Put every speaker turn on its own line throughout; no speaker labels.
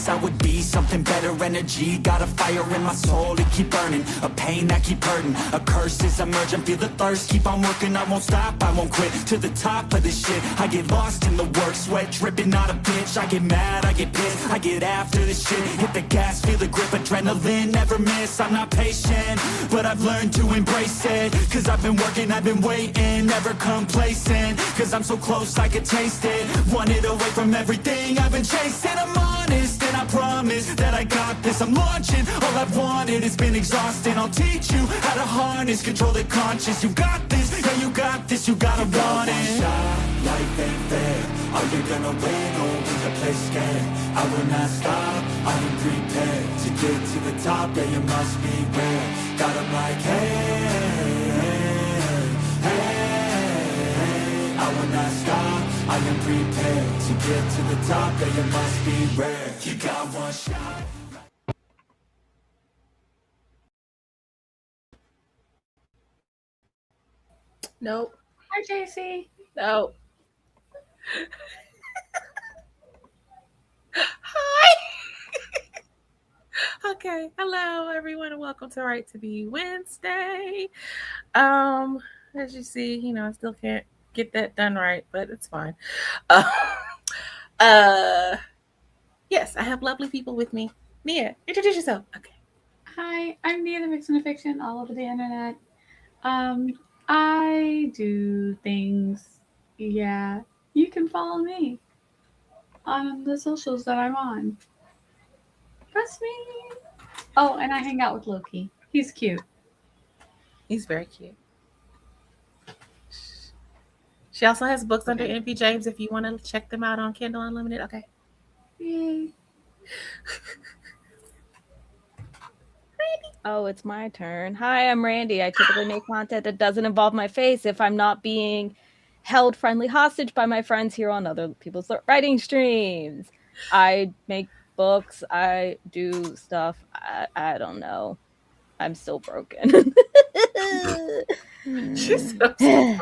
promise I would be something better. Energy, got a fire in my soul to keep burning, a pain that keep hurting, a curse is emerging. Feel the thirst, keep on working, I won't stop, I won't quit. To the top of this shit, I get lost in the work, sweat dripping, not a bitch. I get mad, I get pissed, I get after this shit. Hit the gas, feel the grip, adrenaline, never miss. I'm not patient, but I've learned to embrace it. Cause I've been working, I've been waiting, never complacent. Cause I'm so close, I can taste it. Wanted away from everything I've been chasing. I'm honest, and I promise that I got this. I'm launching, all I've wanted has been exhausting. I'll teach you how to harness, control the conscious. You got this, yeah you got this, you gotta want it. Shot, life ain't fair. Are you gonna win or will you play scared? I will not stop, I am prepared. To get to the top, yeah you must beware. Got 'em like hey, I will not stop, I am prepared. To get to the top, yeah you must be rare. You got one shot.
Nope.
Hi, JC.
Nope. Hi. Okay. Hello, everyone, and welcome to Right to Be Wednesday. As you see, I still can't get that done right, but it's fine. Yes, I have lovely people with me. Nia, introduce yourself. Okay.
Hi, I'm Nia Vixen of Fiction all over the internet. I do things. Yeah, you can follow me on the socials that I'm on. That's me. Oh, and I hang out with Loki. He's cute.
He's very cute. She also has books under NP James if you want to check them out on Kindle Unlimited. Okay.
Yay.
Oh, it's my turn. Hi, I'm Randi. I typically make content that doesn't involve my face if I'm not being held friendly hostage by my friends here on other people's writing streams. I make books. I do stuff. I don't know. I'm still broken.
She's so stupid.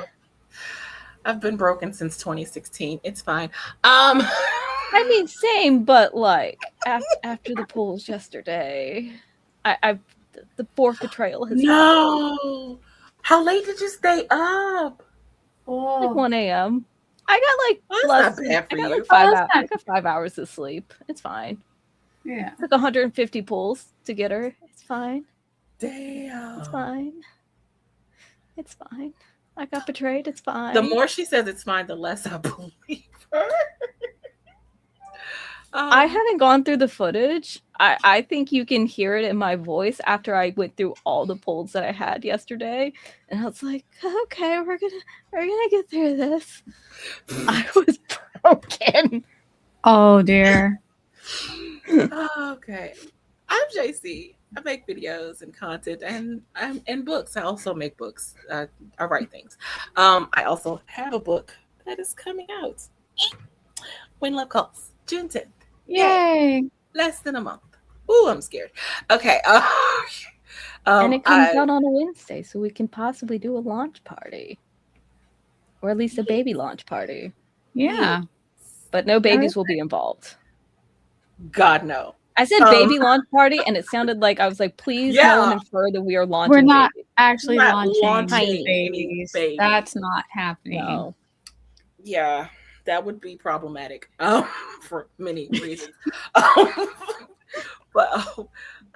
I've been broken since 2016. It's fine.
I mean, same, but like after the polls yesterday, the fourth betrayal has
happened. How late did you stay up?
Like 1 a.m. I got like
less than bad for you.
Like 5 hours. I got 5 hours of sleep. It's fine.
Yeah.
It's like 150 pulls to get her. It's fine.
Damn.
It's fine. It's fine. I got betrayed. It's fine.
The more she says it's fine, the less I believe her.
I haven't gone through the footage. I think you can hear it in my voice after I went through all the polls that I had yesterday, and I was like, okay, we're gonna get through this. I was broken.
Oh dear.
Okay. I'm JC. I make videos and content and books. I also make books. I write things. I also have a book that is coming out. When Love Calls, June 10th.
Yay!
Less than a month. Ooh, I'm scared. Okay.
And it comes out on a Wednesday, so we can possibly do a launch party. Or at least a baby launch party.
Yeah.
But no babies will be involved.
God, no.
I said baby launch party, and it sounded like I was like, please no one infer that we are launching.
We're not
babies.
actually launching
babies.
That's not happening.
No.
Yeah, that would be problematic for many reasons. But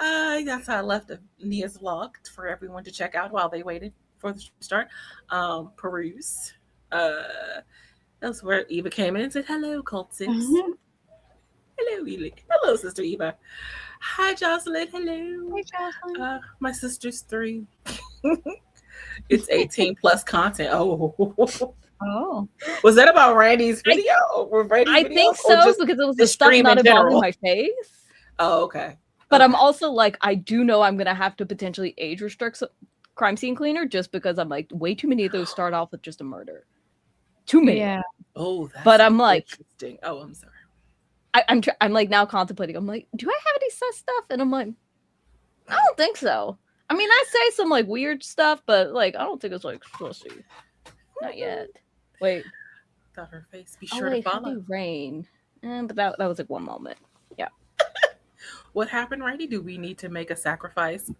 that's how I left Nia's vlog for everyone to check out while they waited for the start. Peruse. That's where Eva came in and said, hello, cult sis.
Mm-hmm.
Hello, Eva. Hello, Sister Eva. Hi, Jocelyn. Hello.
Hi, Jocelyn.
My sister's 3. It's 18 plus content. Oh. Was that about Randy's video?
I think so, because it was the stuff not involving my face.
Oh, okay.
But I'm also like, I do know I'm going to have to potentially age restrict Crime Scene Cleaner just because I'm like, way too many of those start off with just a murder. Too many.
Yeah.
Oh, that's
but I'm like,
interesting. Oh, I'm sorry.
I'm like now contemplating. I'm like, do I have any sus stuff? And I'm like, I don't think so. I mean, I say some like weird stuff, but like, I don't think it's like sussy. Not yet. Wait.
Thought her face. Be sure to follow.
Heavy rain. But that was like one moment. Yeah.
What happened, Randy? Do we need to make a sacrifice?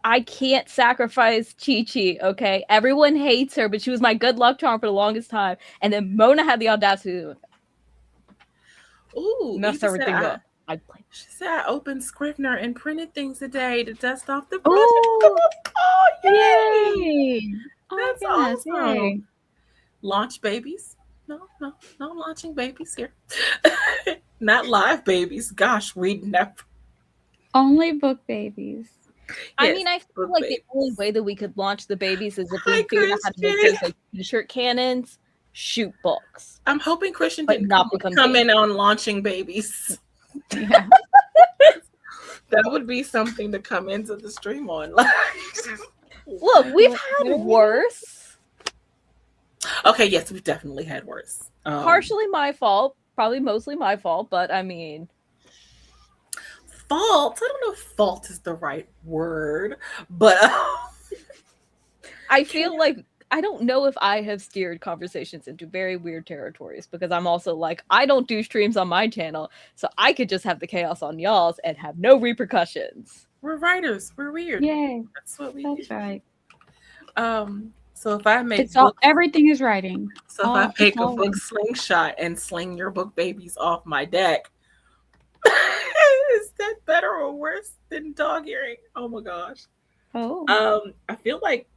I can't sacrifice Chi-Chi, okay? Everyone hates her, but she was my good luck charm for the longest time. And then Mona had the audacity to do it.
Ooh,
Messed
Eva said
everything up. I blame.
She said I opened Scrivener and printed things today to dust off the
Ooh.
project. Oh, yay!
Yay! Oh my
That's
goodness,
awesome.
yay.
Launch babies? No launching babies here. Not live babies. Gosh, we never.
Only book babies.
I
Yes,
mean, I feel
book
like
babies.
the only way that we could launch the babies is if
Hi,
we figured out how to make
Christian.
those like t-shirt cannons, shoot books.
I'm hoping Christian
But
didn't
not become
come in
babies.
on launching babies.
Yeah.
That would be something to come into the stream on.
Look, we've had worse.
Okay, yes, we've definitely had worse.
Partially my fault, probably mostly my fault, but I mean,
fault. I don't know if fault is the right word, but
I feel like I don't know if I have steered conversations into very weird territories because I'm also like, I don't do streams on my channel, so I could just have the chaos on y'all's and have no repercussions.
we're writers. We're weird.
Yay.
That's what we
That's
do.
right.
So if I make
It's all everything is writing.
so if I make
it's
a
all
book
writing.
slingshot and sling your book babies off my deck, is that better or worse than dog earring? Oh my gosh.
Oh.
I feel like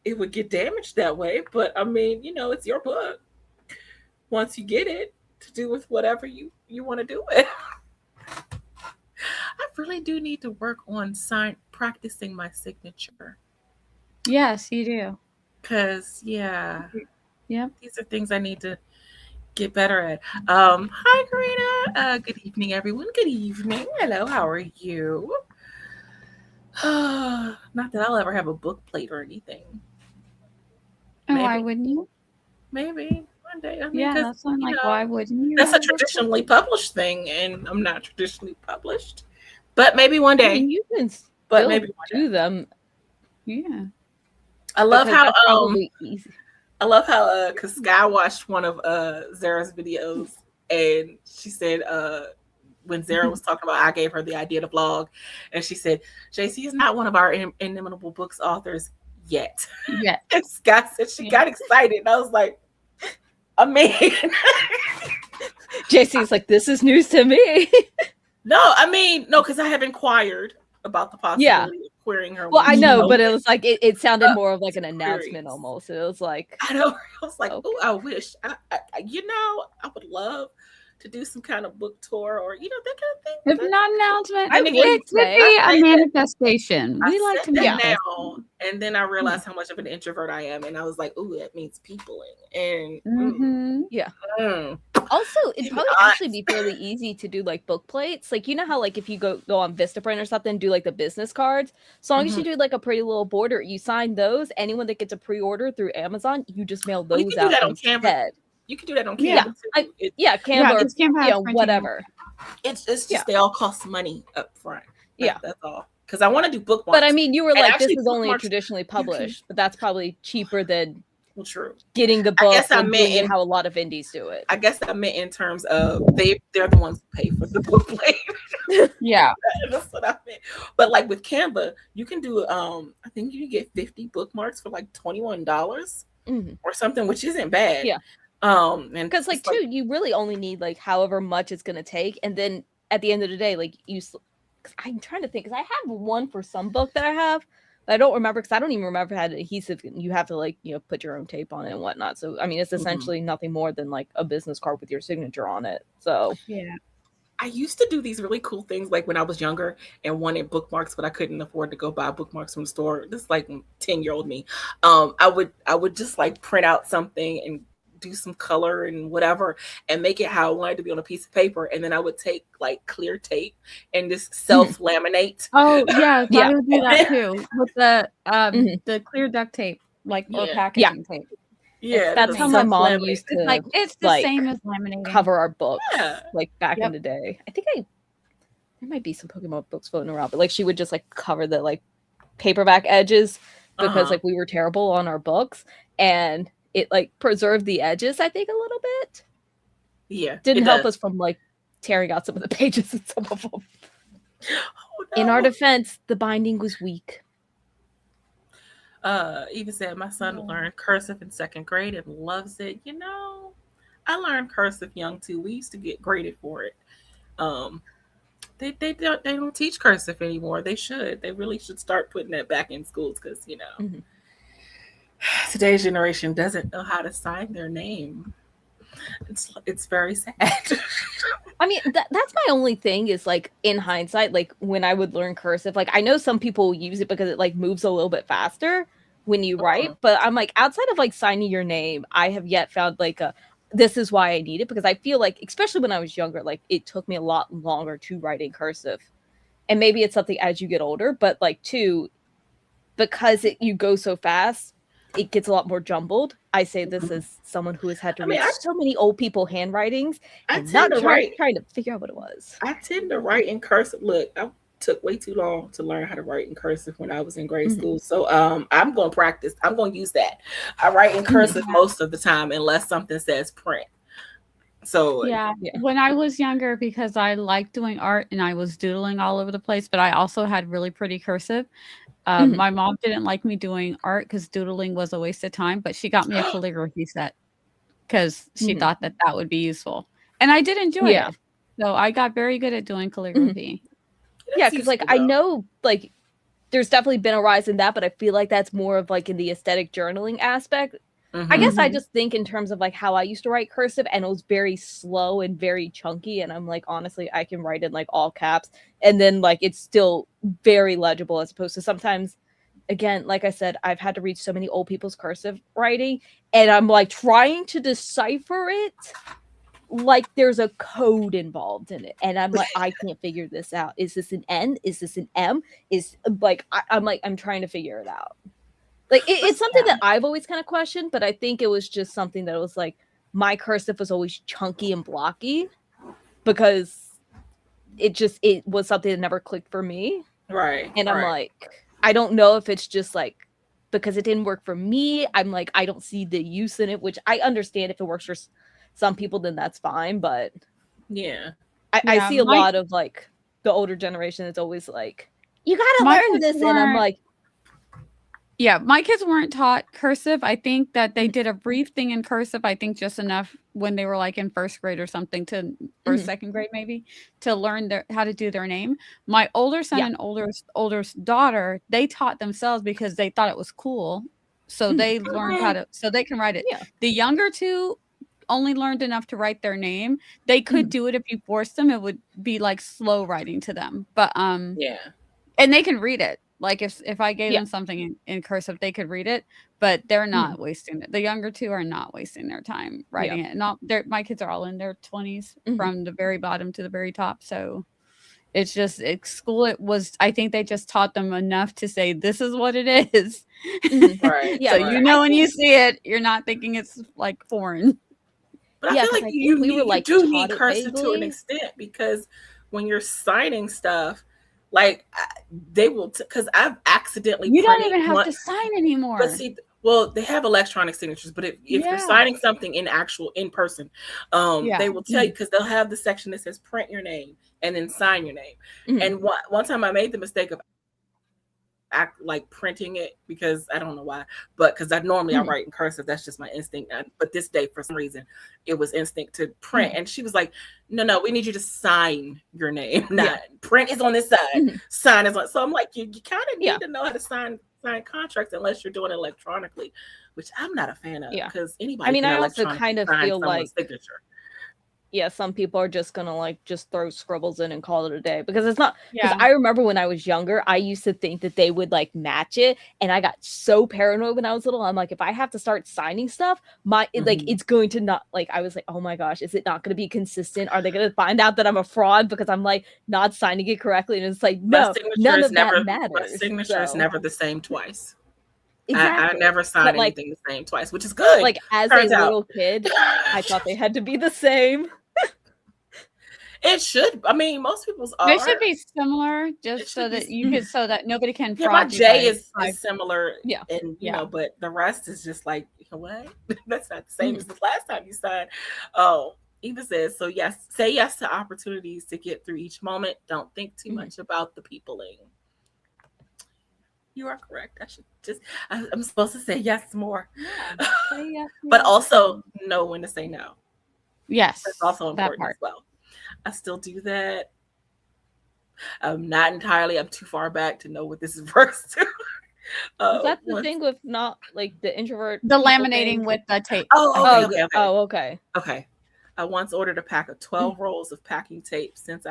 it would get damaged that way, but I mean, it's your book. Once you get it, to do with whatever you want to do it. I really do need to work on practicing my signature.
Yes, you do.
Cause yeah,
Yep.
these are things I need to get better at. Hi Gwynna. Good evening, everyone. Good evening. Hello, how are you? Not that I'll ever have a book plate or anything.
And why
Maybe.
wouldn't you?
Maybe one day. I mean,
Yeah,
'cause,
that's what I'm
you
like,
know,
why wouldn't you?
that's a
have book
traditionally published thing, and I'm not traditionally published. But maybe one
I
day.
mean, you can
But
still
maybe one
do
day.
them.
Yeah.
I love
because
how
that's probably easy.
I love how because Sky watched one of Zara's videos, and she said when Zara was talking about, I gave her the idea to vlog, and she said JC is not one of our inimitable books authors yet.
Yeah.
And Sky said she got excited, and I was like, I mean,
JC's like, this is news to me.
no, because I have inquired about the possibility of querying her.
Well,
when
I
she
know,
posted.
but it was like it sounded more of like an
Curious.
announcement almost. It was like,
I know. I was like,
Okay.
oh, I wish. I would love to do some kind of book tour or that kind of thing.
If
That's-
not an announcement,
I
it
would
could
say-
be
I
a
say that-
manifestation.
I
We like to
said that
manifest.
now, and then I realized how much of an introvert I am, and I was like, "Ooh, that means peopling." And
Mm-hmm.
also it'd
Maybe
probably
not.
actually be fairly easy to do like book plates. Like, you know how like if you go on Vistaprint or something, do like the business cards. As long as you do like a pretty little border, you sign those. Anyone that gets a pre-order through Amazon, you just mail
Well, you
those
can do
out
that on Canva.
instead.
you can do that on Canva
Yeah.
too.
Canva
Yeah,
or
because Canva has printing.
whatever.
It's just
Yeah.
they all cost money up front.
Yeah.
That's all. Because I want to do bookmarks.
But I mean, you were
And
like,
actually,
this is only
bookmarks,
traditionally published, but that's probably cheaper than
well, true.
getting the
I
book
guess I
and
meant
doing it
in-
how a lot of indies do it.
I guess I meant in terms of they're the ones who pay for the book plate.
Yeah.
That's what I meant. But like with Canva, you can do I think you can get 50 bookmarks for like $21
Mhm.
or something, which isn't bad.
Yeah.
And
Because like
it's
too, you really only need like however much it's gonna take, and then at the end of the day, like because I'm trying to think, because I have one for some book that I have, but I don't remember because I don't even remember if it had adhesive. You have to like put your own tape on it and whatnot. So I mean, it's essentially nothing more than like a business card with your signature on it. So
Yeah.
I used to do these really cool things like when I was younger and wanted bookmarks, but I couldn't afford to go buy bookmarks from the store. This is like 10-year-old me. I would just like print out something and do some color and whatever and make it how I wanted to be on a piece of paper. And then I would take like clear tape and just self-laminate.
Oh yeah,
Yeah.
I would do that too with the clear duct tape, like or
Yeah.
packaging tape.
Yeah.
that's
the
how my mom
self-laminate.
used to
It's like it's the
like,
same as laminating.
cover our books
Yeah.
like back in
Yep.
the day. I think there might be some Pokemon books floating around, but like she would just like cover the like paperback edges because like we were terrible on our books, and it like preserved the edges, I think, a little bit.
Yeah.
Didn't
it
help
does.
us from like tearing out some of the pages in some of them.
Oh,
In our
no.
defense, the binding was weak.
Even said my son learned cursive in 2nd grade and loves it. You know, I learned cursive young too. We used to get graded for it. They don't teach cursive anymore. They should. They really should start putting that back in schools because today's generation doesn't know how to sign their name. It's very sad.
I mean, that's my only thing is like in hindsight, like when I would learn cursive, like I know some people use it because it like moves a little bit faster when you write, but I'm like outside of like signing your name, I have yet found like this is why I need it because I feel like, especially when I was younger, like it took me a lot longer to write in cursive. And maybe it's something as you get older, but like too, because you go so fast, it gets a lot more jumbled. I say this as someone who has had to read so many old people handwritings and not trying to figure out what it was.
I tend to write in cursive. Look, I took way too long to learn how to write in cursive when I was in grade school. So I'm going to practice. I'm going to use that. I write in cursive most of the time unless something says print. So
yeah, when I was younger, because I liked doing art and I was doodling all over the place, but I also had really pretty cursive. My mom didn't like me doing art because doodling was a waste of time, but she got me a calligraphy set because she thought that would be useful. And I did enjoy it. So I got very good at doing calligraphy.
Yeah, because like I know like there's definitely been a rise in that, but I feel like that's more of like in the aesthetic journaling aspect. I guess I just think in terms of like how I used to write cursive and it was very slow and very chunky. And I'm like, honestly, I can write in like all caps and then like it's still very legible as opposed to sometimes, again, like I said, I've had to read so many old people's cursive writing and I'm like trying to decipher it like there's a code involved in it. And I'm like, I can't figure this out. Is this an N? Is this an M? Is like, I'm trying to figure it out. Like it's something that I've always kind of questioned, but I think it was just something that was like my cursive was always chunky and blocky because it was something that never clicked for me.
Right.
And I'm like, I don't know if it's just like because it didn't work for me. I'm like, I don't see the use in it, which I understand if it works for some people, then that's fine. But I see a lot of like the older generation that's always like, you gotta learn this, and I'm like.
Yeah, my kids weren't taught cursive. I think that they did a brief thing in cursive. I think just enough when they were like in 1st grade or something to or 2nd grade maybe to learn how to do their name. My older son and older daughter, they taught themselves because they thought it was cool. So they learned how to so they can write it. Yeah. The younger two only learned enough to write their name. They could do it if you forced them. It would be like slow writing to them. But and they can read it. Like if I gave them something in cursive, they could read it, but they're not wasting it. The younger two are not wasting their time writing it. Not my kids are all in their 20s from the very bottom to the very top. So it's just school. It was, I think they just taught them enough to say, this is what it is.
Right.
So you know, when you see it, you're not thinking it's like foreign.
But I feel like you do need cursive to an extent because when you're signing stuff, like they will, because I've accidentally.
You don't even have to sign anymore.
But see, well, they have electronic signatures, but if you're signing something in person, they will tell you because they'll have the section that says print your name and then sign your name. And one time I made the mistake of like printing it because I don't know why, but because I write in cursive. That's just my instinct. But this day, for some reason, it was instinct to print. And she was like, no, we need you to sign your name. Not print is on this side. Sign is on. So I'm like, you kind of need to know how to sign contracts unless you're doing it electronically, which I'm not a fan of because anybody.
I mean,
can
I also kind of feel like
signature.
Yeah, some people are just gonna like just throw scribbles in and call it a day because it's not. Because I remember when I was younger, I used to think that they would like match it, and I got so paranoid when I was little. I'm like, if I have to start signing stuff, it's going to not like. I was like, oh my gosh, is it not going to be consistent? Are they going to find out that I'm a fraud because I'm like not signing it correctly? And it's like, no, none of that matters.
My signature is never the same twice.
Exactly.
I never signed anything the same twice, which is good.
Like as a little kid, I thought they had to be the same.
It should. I mean, most people's are.
They should be similar, just so that you can, so that nobody can fraud.
My J is similar. And but the rest is just like, what? That's not the same as the last time you signed. Oh, Eva says, so yes, say yes to opportunities to get through each moment. Don't think too much about the peopling. You are correct. I'm supposed to say yes more.
Yeah, say yes,
But
yes.
also know when to say no.
Yes,
That's also important as well. I still do that. Not entirely. I'm too far back to know what this is verse to.
That's the thing with not like the introvert.
The laminating with the tape.
Okay. I once ordered a pack of 12 rolls of packing tape since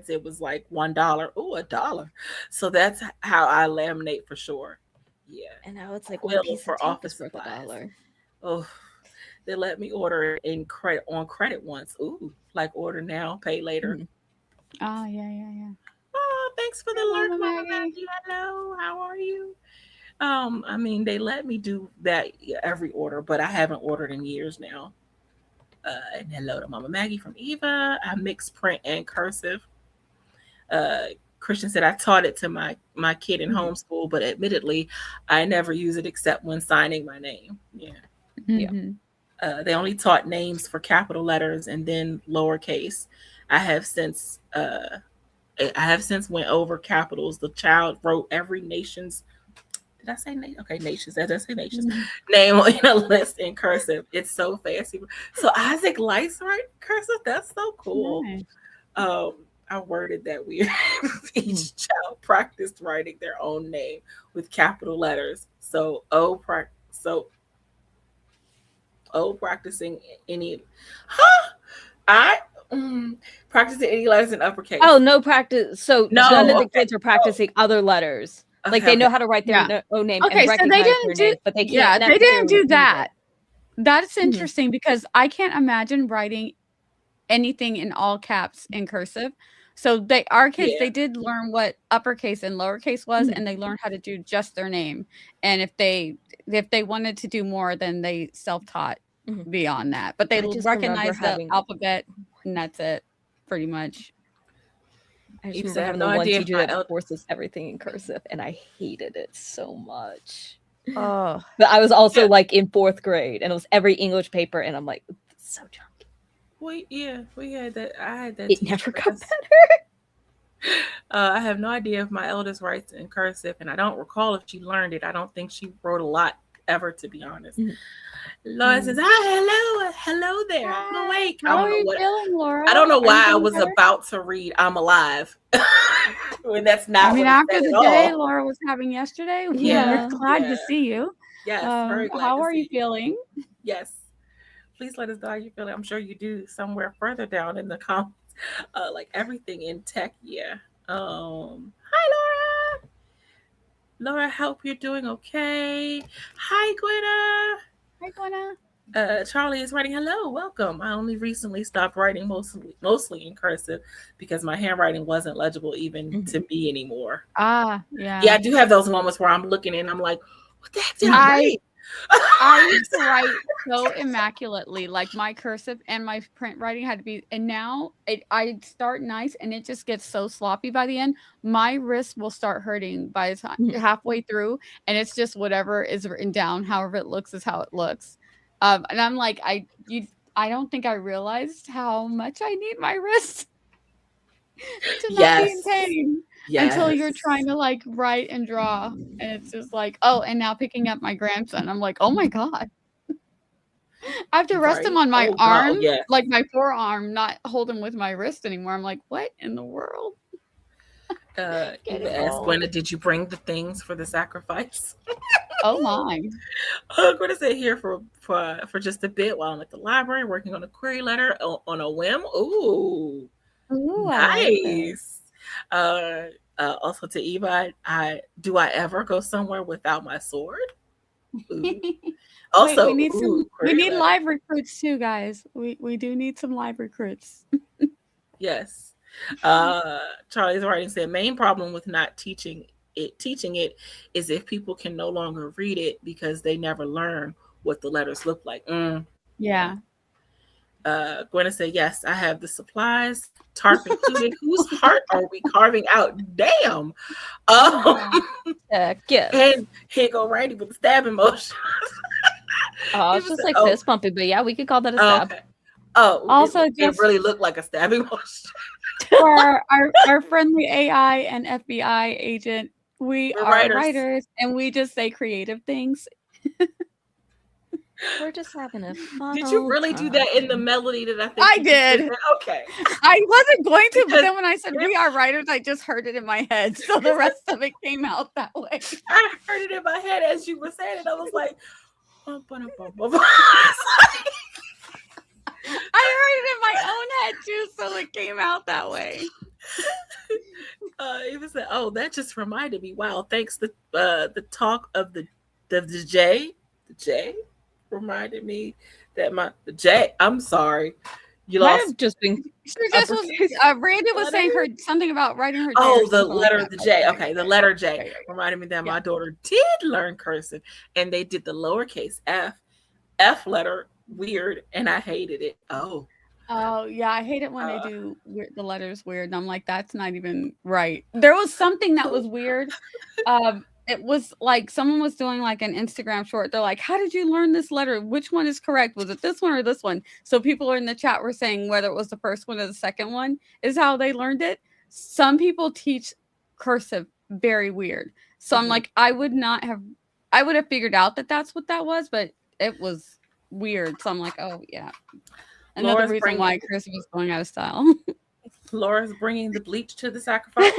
it was like $1. Oh, $1. So that's how I laminate for sure. Yeah.
And now it's like one piece
for office
for $1.
Oh, they let me order it on credit once. Ooh, like order now, pay later.
Oh, yeah.
Oh, thanks for the lurk, Mama Maggie. Hello, how are you? I mean, they let me do that every order, but I haven't ordered in years now. And hello to Mama Maggie from Eva. I mix print and cursive. Christian said I taught it to my kid in homeschool, but admittedly, I never use it except when signing my name. Yeah. They only taught names for capital letters and then lowercase. I have since went over capitals. The child wrote every nation's. Did I say nation? Okay, nations. Did I say nations? Name in a list in cursive. It's so fancy. So Isaac likes writing cursive. That's so cool.
Nice.
I worded that weird. Each child practiced writing their own name with capital letters. So practicing any. Practicing any letters in uppercase.
Oh, no practice. So none of the kids are practicing other letters. Like they know how to write their own name.
Okay,
and
so they didn't do,
names, but they can't.
Yeah, they didn't do that. That's interesting because I can't imagine writing anything in all caps in cursive. So our kids, they did learn what uppercase and lowercase was, and they learned how to do just their name. And if they wanted to do more, then they self-taught beyond that. But they recognize the alphabet, and that's it, pretty much.
I just remember having the one teacher that forces everything in cursive, and I hated it so much. Oh, but I was also like in 4th grade, and it was every English paper, and I'm like, it's so chunky.
We had that. I had that.
It never got better.
I have no idea if my eldest writes in cursive, and I don't recall if she learned it. I don't think she wrote a lot ever, to be honest. Laura says, hello there. I'm awake.
How are you feeling, Laura?
I don't know why I was about to read I'm Alive. When that's not.
I mean, after the day Laura was having yesterday, we're glad to see you.
Yes, very glad.
How are you feeling?
Yes. Please let us know how you're feeling. I'm sure you do somewhere further down in the comments. Like everything in tech, Hi, Laura. Laura, hope you're doing okay. Hi, Gwynna.
Hi, Gwynna.
Charlie is writing, hello, welcome. I only recently stopped writing mostly in cursive because my handwriting wasn't legible even to me anymore.
Yeah,
I do have those moments where I'm looking and I'm like, what the heck did I write?
I used to write so immaculately, like my cursive and my print writing had to be, and now I start nice and it just gets so sloppy by the end. My wrist will start hurting by the time halfway through, and it's just whatever is written down, however it looks is how it looks. And I'm like, I don't think I realized how much I need my wrist to not be in pain. Until you're trying to like write and draw, and it's just like, and now picking up my grandson, I'm like, oh my god, I have to rest him on my arm, like my forearm, not hold him with my wrist anymore. I'm like, what in the world?
Ask Gwynna, did you bring the things for the sacrifice?
Oh my!
I'm going to sit here for just a bit while I'm at the library working on a query letter on a whim. Ooh, nice. Also to Eva, do I ever go somewhere without my sword? Also,
we need live recruits too, guys. We do need some live recruits.
Yes. Charlie's writing said, main problem with not teaching it is if people can no longer read it because they never learn what the letters look like.
Yeah.
Gwynna said, yes, I have the supplies, tarp included. Whose heart are we carving out? Damn.
And
here go Randy with the stabbing motion.
It's just like fist pumping, but yeah, we could call that a stab.
Oh,
Also,
it
just
really looked like a stabbing motion.
for our friendly AI and FBI agent, we
We're
are
writers.
writers, and we just say creative things.
We're just having a fun.
Did you
old
really do that in the
time.
melody that I think
I
you just
did.
Okay.
I wasn't going to, but
Because
then when I said we are writers, I just heard it in my head, so the rest of it came out that way.
I heard it in my head as you were saying it. I was like, bum, bum, bum, bum, bum.
I heard it in my own head too, so it came out that way.
It was like, oh, that just reminded me. Wow, thanks. The talk of the J reminded me that the J. I'm sorry, you
Might
lost.
have just been.
She just was. Randy was saying her something about writing her.
Oh,
J or
the
something
letter
like
of the
that.
J. Okay, the letter J
Right.
reminded me that
Yeah.
my daughter did learn cursive, and they did the lowercase f letter weird, and I hated it. Oh.
Oh yeah, I hate it when they do the letters weird. And I'm like, that's not even right. There was something that was weird. It was like someone was doing like an Instagram short. They're like, how did you learn this letter? Which one is correct? Was it this one or this one? So people in the chat were saying whether it was the first one or the second one is how they learned it. Some people teach cursive very weird. So I'm like, I would have figured out that that's what that was, but it was weird. So I'm like, oh yeah. Another
Laura's
reason why cursive is going out of style.
Laura's bringing the bleach to the sacrifice.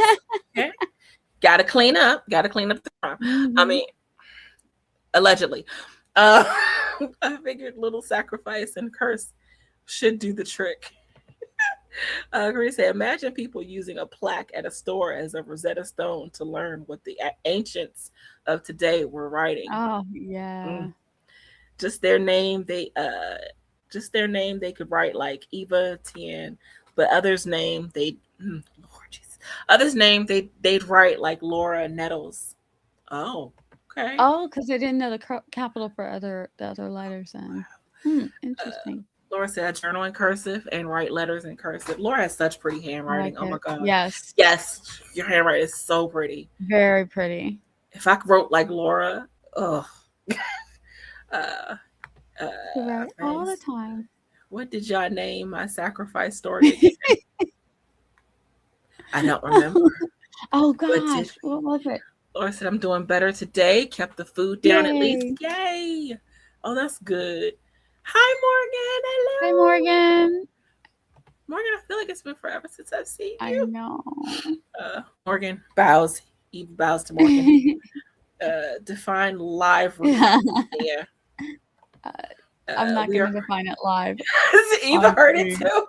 Okay. Gotta clean up the crime.
Mm-hmm.
I mean, allegedly. I figured little sacrifice and curse should do the trick. Grace said, imagine people using a plaque at a store as a Rosetta Stone to learn what the ancients of today were writing.
Oh yeah.
Just their name, they could write like Eva Tien, but others' name they'd write like Laura Nettles. Oh, okay.
Oh, because they didn't know the capital for the other letters. Then interesting.
Laura said, I journal in cursive and write letters in cursive. Laura has such pretty handwriting.
Like
oh my god.
Yes.
Yes, your handwriting is so pretty.
Very pretty.
If I wrote like Laura,
All the time.
What did y'all name my sacrifice story again? I don't remember.
Oh gosh, what was it?
Laura said, I'm doing better today. Kept the food down at
Yay.
least. Yay. Oh, that's good. Hi, Morgan.
Hi,
Hello.
Morgan.
Morgan, I feel like it's been forever since I've seen
I
you.
know.
Morgan bows. Eve bows to Morgan. Define live. Yeah.
I'm not going to define it live.
Eva heard it too.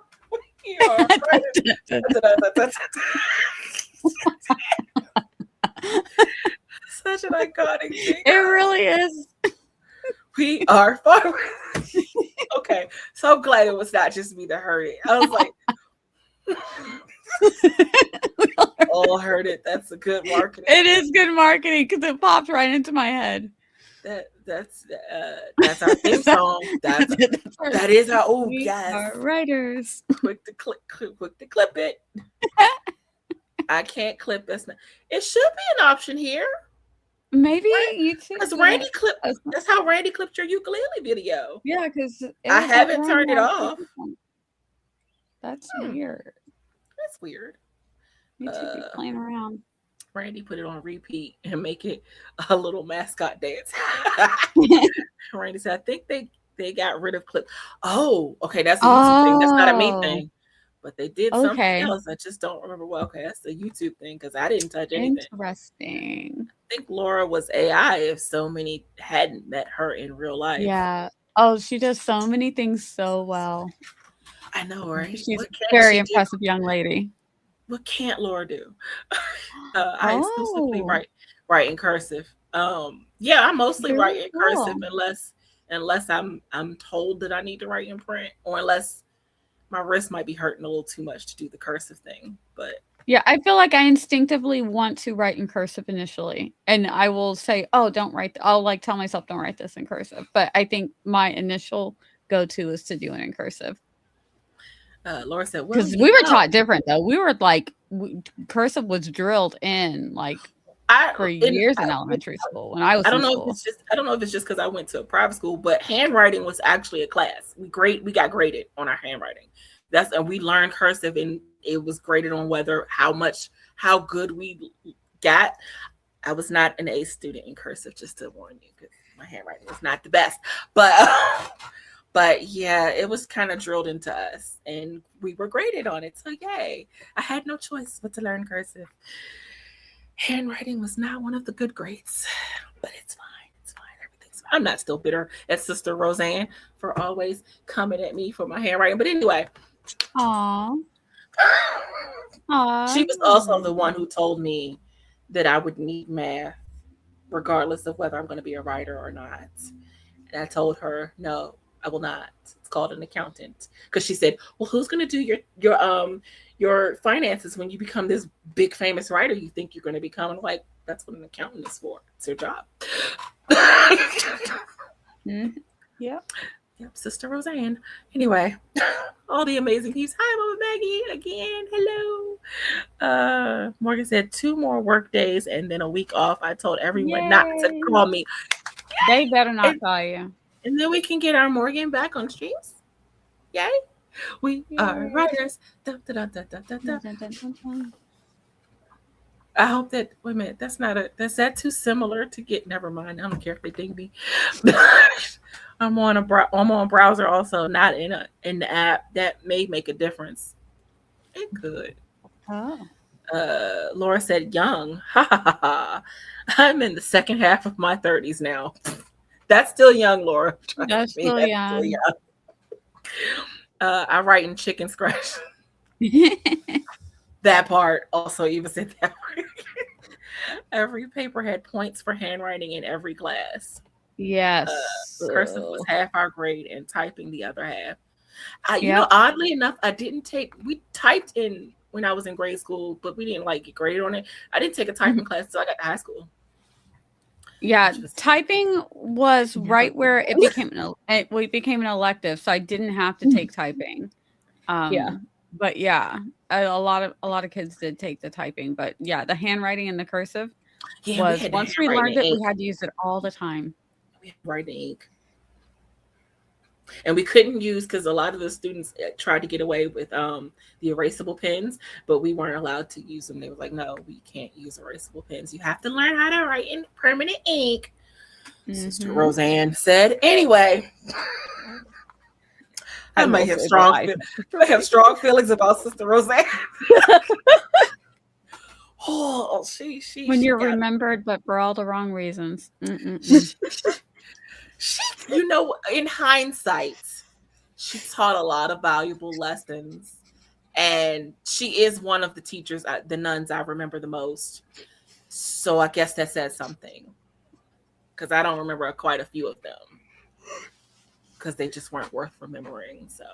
Such an iconic thing.
It really is.
We are farmers. Okay, so glad it was not just me that heard it. I was like, all heard it. That's a good marketing.
It is good marketing because it popped right into my head.
That's our theme song. That is our
We
yes.
are writers.
Quick to clip it. I can't clip this. It should be an option here.
Maybe you too.
Because Randi clipped. That's how Randi clipped your ukulele video.
Yeah, because
I haven't turned it off.
That's weird.
That's weird.
You two be playing around.
Randi put it on repeat and make it a little mascot dance. Randi said, I think they got rid of clip. Oh, okay. That's a YouTube thing. That's not a me thing. But they did something else. I just don't remember. Well, okay, that's the YouTube thing because I didn't touch anything.
Interesting.
I think Laura was AI if so many hadn't met her in real life.
Yeah. Oh, she does so many things so well.
I know, right?
She's a very impressive young lady.
What can't Laura do? I exclusively write in cursive. Yeah, I mostly write in cursive unless I'm told that I need to write in print, or unless my wrist might be hurting a little too much to do the cursive thing. But
yeah, I feel like I instinctively want to write in cursive initially, and I will say, "Oh, don't write." I'll like tell myself, "Don't write this in cursive." But I think my initial go-to is to do it in cursive.
Laura said,
"Because we were taught different, though. We were like, cursive was drilled in like for years in elementary school when I was in school.
I don't know if it's just because I went to a private school, but handwriting was actually a class. We got graded on our handwriting. And we learned cursive, and it was graded on how good we got. I was not an A student in cursive, just to warn you, because my handwriting was not the best. But yeah, it was kind of drilled into us, and we were graded on it. So yay! I had no choice but to learn cursive. Handwriting was not one of the good grades, but it's fine. It's fine. Everything's fine. I'm not still bitter at Sister Roseanne for always coming at me for my handwriting. But anyway.
Aww.
She was also the one who told me that I would need math regardless of whether I'm going to be a writer or not. And I told her, no, I will not. It's called an accountant. Because she said, well, who's going to do your finances when you become this big famous writer you think you're going to become? And I'm like, that's what an accountant is for. It's your job.
Yep.
Yep, Sister Roseanne. Anyway, all the amazing peeps. Hi, Mama Maggie again. Hello. Morgan said 2 more work days and then a week off. I told everyone not to call me.
They better not call you.
And then we can get our Morgan back on streams. Yay. We are writers. Dun, dun, dun, dun, dun, dun, dun. I hope that, wait a minute, that's that too similar to get, never mind. I don't care if they ding me. I'm on browser also, not in the app. That may make a difference. It could.
Oh.
Laura said, young. Ha ha ha ha. I'm in the second half of my 30s now. That's still young, Laura.
That's still young.
I write in chicken scratch. That part also even said that. Every paper had points for handwriting in every class.
Yes.
Cursive was half our grade and typing the other half. You know, oddly enough, we typed in when I was in grade school, but we didn't get graded on it. I didn't take a typing class until I got to high school.
Yeah, typing was right where it became an elective, so I didn't have to take typing. But yeah, a lot of kids did take the typing, but yeah, the handwriting and the cursive was once we learned it, we had to use it all the time.
We had to write in ink, and we couldn't use because a lot of the students tried to get away with the erasable pens, but we weren't allowed to use them. They were like, "No, we can't use erasable pens. You have to learn how to write in permanent ink." Sister Roseanne said. Anyway. I might have strong feelings about Sister Roseanne. She
when you're remembered, but for all the wrong reasons.
She, you know, in hindsight, she taught a lot of valuable lessons, and she is one of the teachers, the nuns I remember the most. So I guess that says something, because I don't remember quite a few of them. Because they just weren't worth remembering. So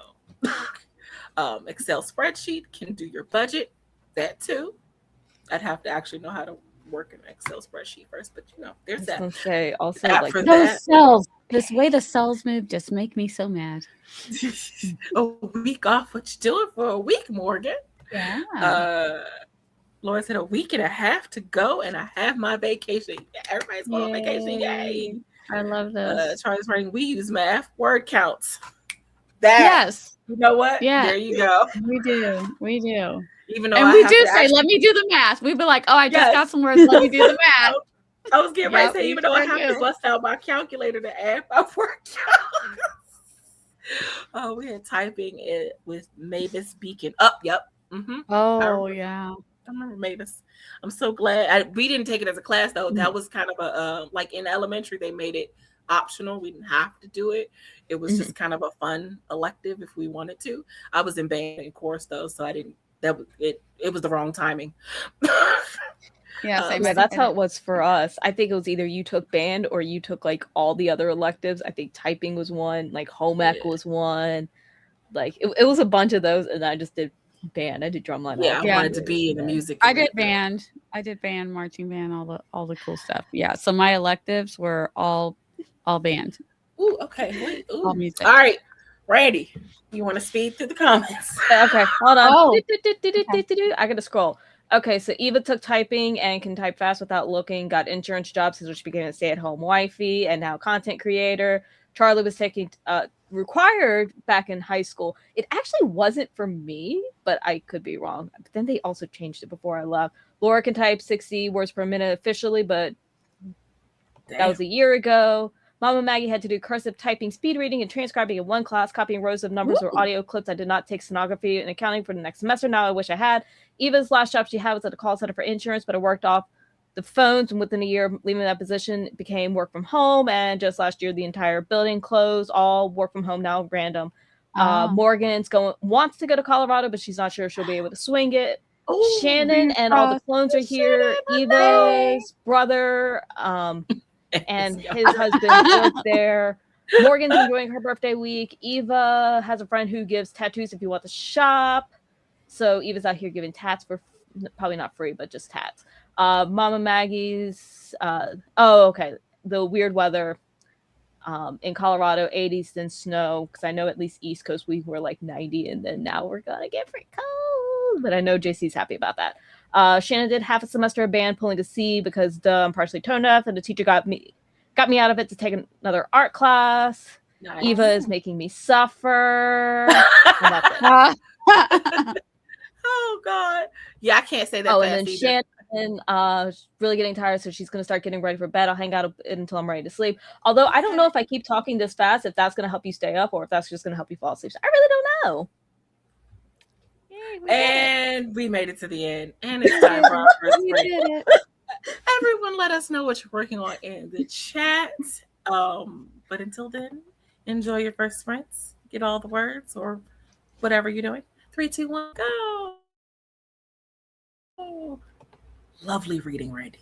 Excel spreadsheet can do your budget. That too. I'd have to actually know how to work an Excel spreadsheet first, but there's that.
Okay, also
those cells, this way the cells move just make me so mad.
A week off, what you doing for a week, Morgan?
Yeah.
Laura said a week and a half to go, and I have my vacation. Everybody's going on vacation. Yay.
I love this.
Charlie's writing, we use math, word counts.
Yes.
You know what?
Yeah.
There you go.
We do.
Even though
we do say, let me do the math. We'd be like, oh, I just got some words. Let me do the math.
I was getting ready to say, even though I have to bust out my calculator to add my word counts. We had typing it with Mavis Beacon. Yep. Mm-hmm.
Oh, yeah.
I remember Mavis. I'm so glad. We didn't take it as a class, though. That was kind of a, like in elementary, they made it optional. We didn't have to do it. It was just kind of a fun elective if we wanted to. I was in band and chorus, though, so I didn't. It was the wrong timing.
Yeah, that's how it was for us. I think it was either you took band or you took all the other electives. I think typing was one, home ec was one. It was a bunch of those, and I just did band. I did drumline.
Yeah, I wanted to be in the music.
I did band, marching band, all the cool stuff. Yeah, so my electives were all band.
Ooh, okay. Wait, ooh.
All music.
All right, Randi, you want to speed through the comments?
Okay, hold on.
Oh.
I gotta scroll. Okay, so Eva took typing and can type fast without looking, got insurance jobs, so she became a stay-at-home wifey, and now content creator. Charlie was taking required back in high school. It actually wasn't for me, but I could be wrong. But then they also changed it before I left. Laura can type 60 words per minute officially, but that was a year ago. Mama Maggie had to do cursive typing, speed reading, and transcribing in one class, copying rows of numbers or audio clips. I did not take stenography and accounting for the next semester. Now I wish I had. Eva's last job she had was at a call center for insurance, but I worked off the phones, and within a year leaving that position, it became work from home. And just last year, the entire building closed. All work from home now, random. Morgan's wants to go to Colorado, but she's not sure she'll be able to swing it.
Ooh,
Shannon and all the clones are here. Eva's brother, and his husband was there. Morgan's enjoying her birthday week. Eva has a friend who gives tattoos if you want to shop. So Eva's out here giving tats for probably not free, but just tats. Mama Maggie's the weird weather in Colorado, 80s, then snow, because I know at least East Coast we were like 90, and then now we're gonna get pretty cold. But I know JC's happy about that. Shannon did half a semester of band pulling to C because I'm partially tone deaf, and the teacher got me out of it to take another art class. Nice. Eva is making me suffer.
Oh God. Yeah, I can't say that.
Oh, and then Shannon really getting tired, so she's gonna start getting ready for bed. I'll hang out until I'm ready to sleep. Although I don't know if I keep talking this fast, if that's gonna help you stay up or if that's just gonna help you fall asleep. So I really don't know.
Yay, we made it to the end, and it's time for our first break. Everyone, let us know what you're working on in the chat. But until then, enjoy your first sprints. Get all the words or whatever you're doing. 3, 2, 1, go. Lovely reading, Randi.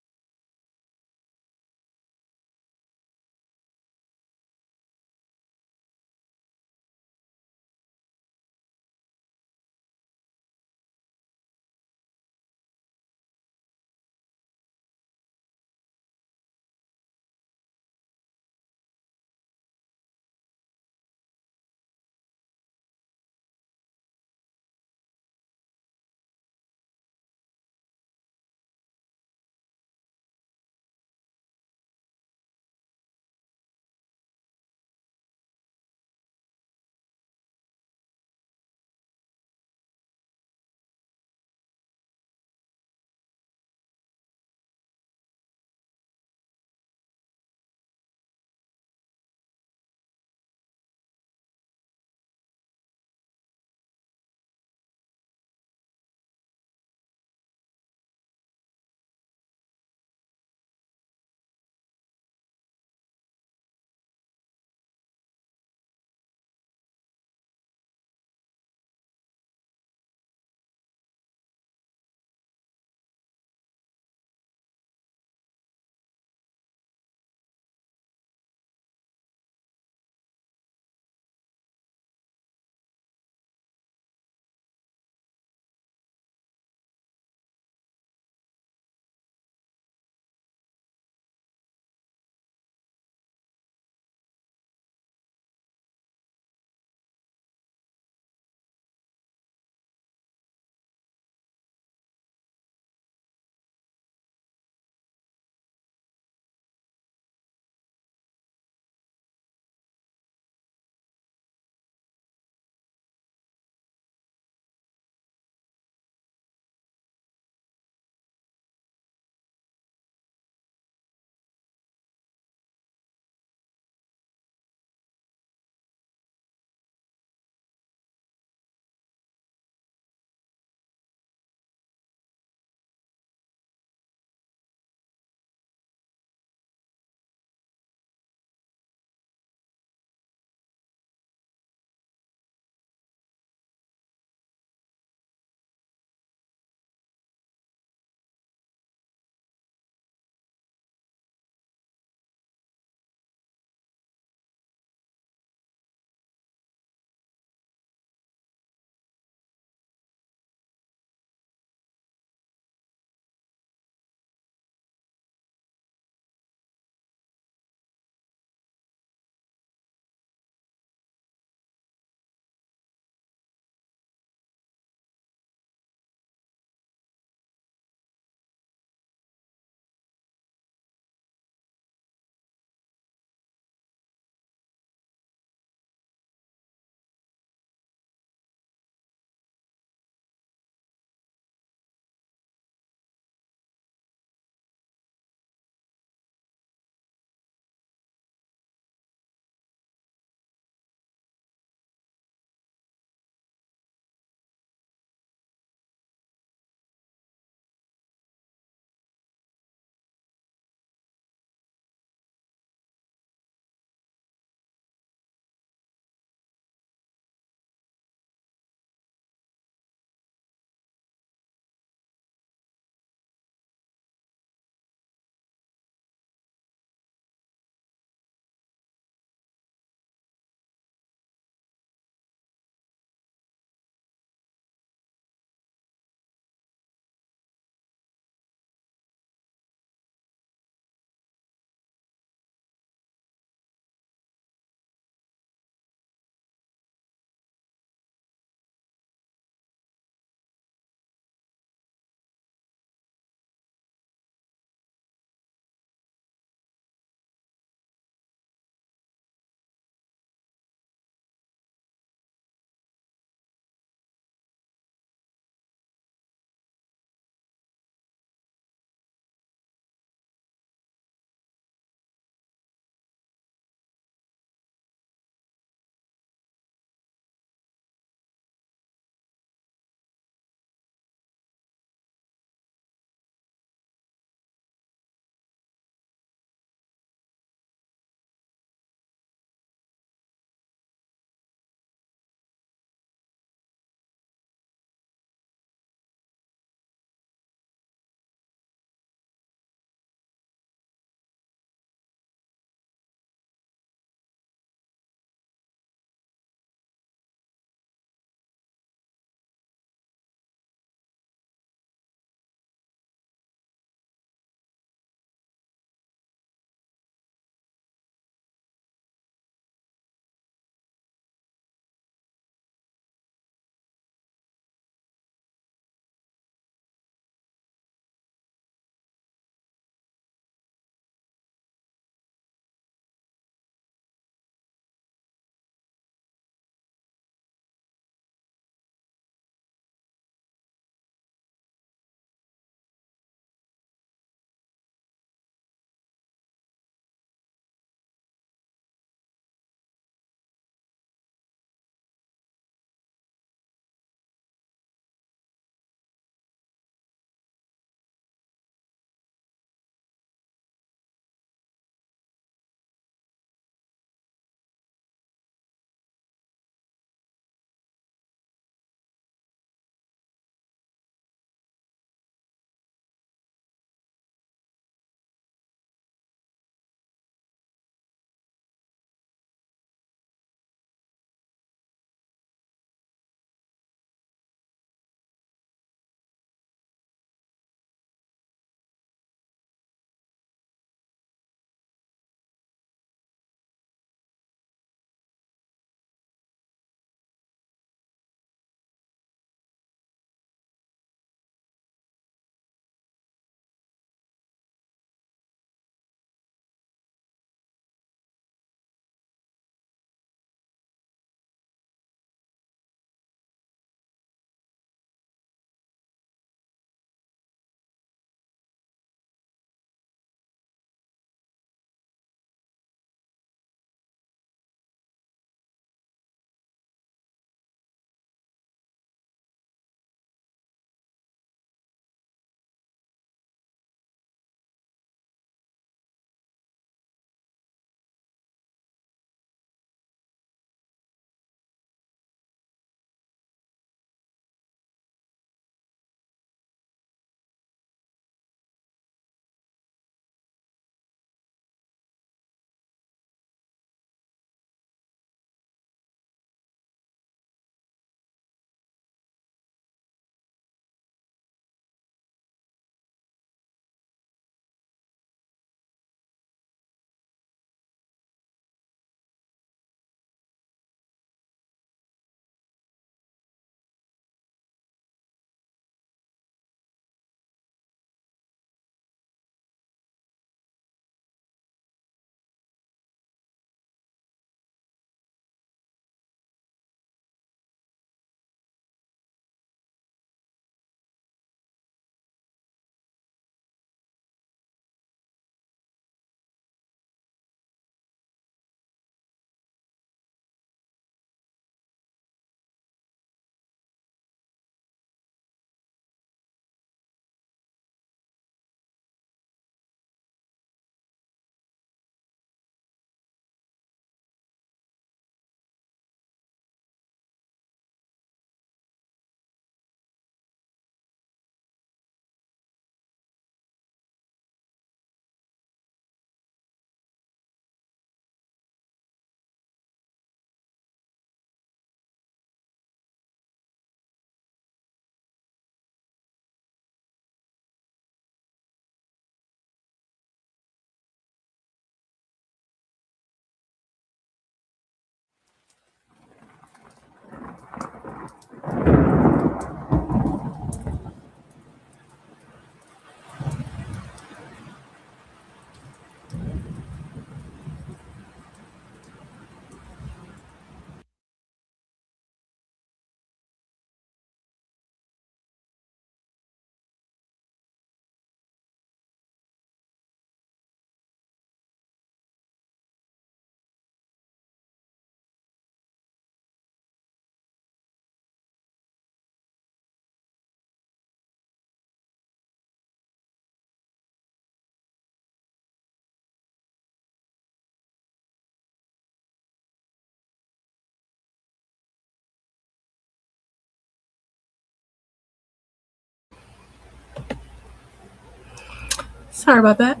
Sorry about that.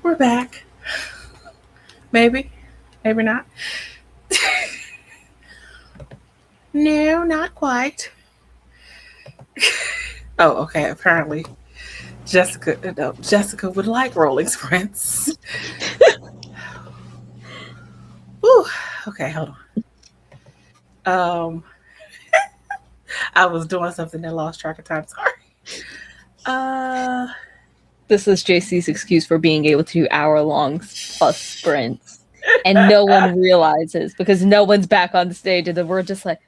We're back. Maybe. Maybe not. No, not quite. Oh, okay. Apparently, Jessica would like rolling sprints. Whew. Okay, hold on. I was doing something that lost track of time. Sorry.
This is JC's excuse for being able to do hour-long plus sprints, and no one realizes because no one's back on the stage, and then we're just like,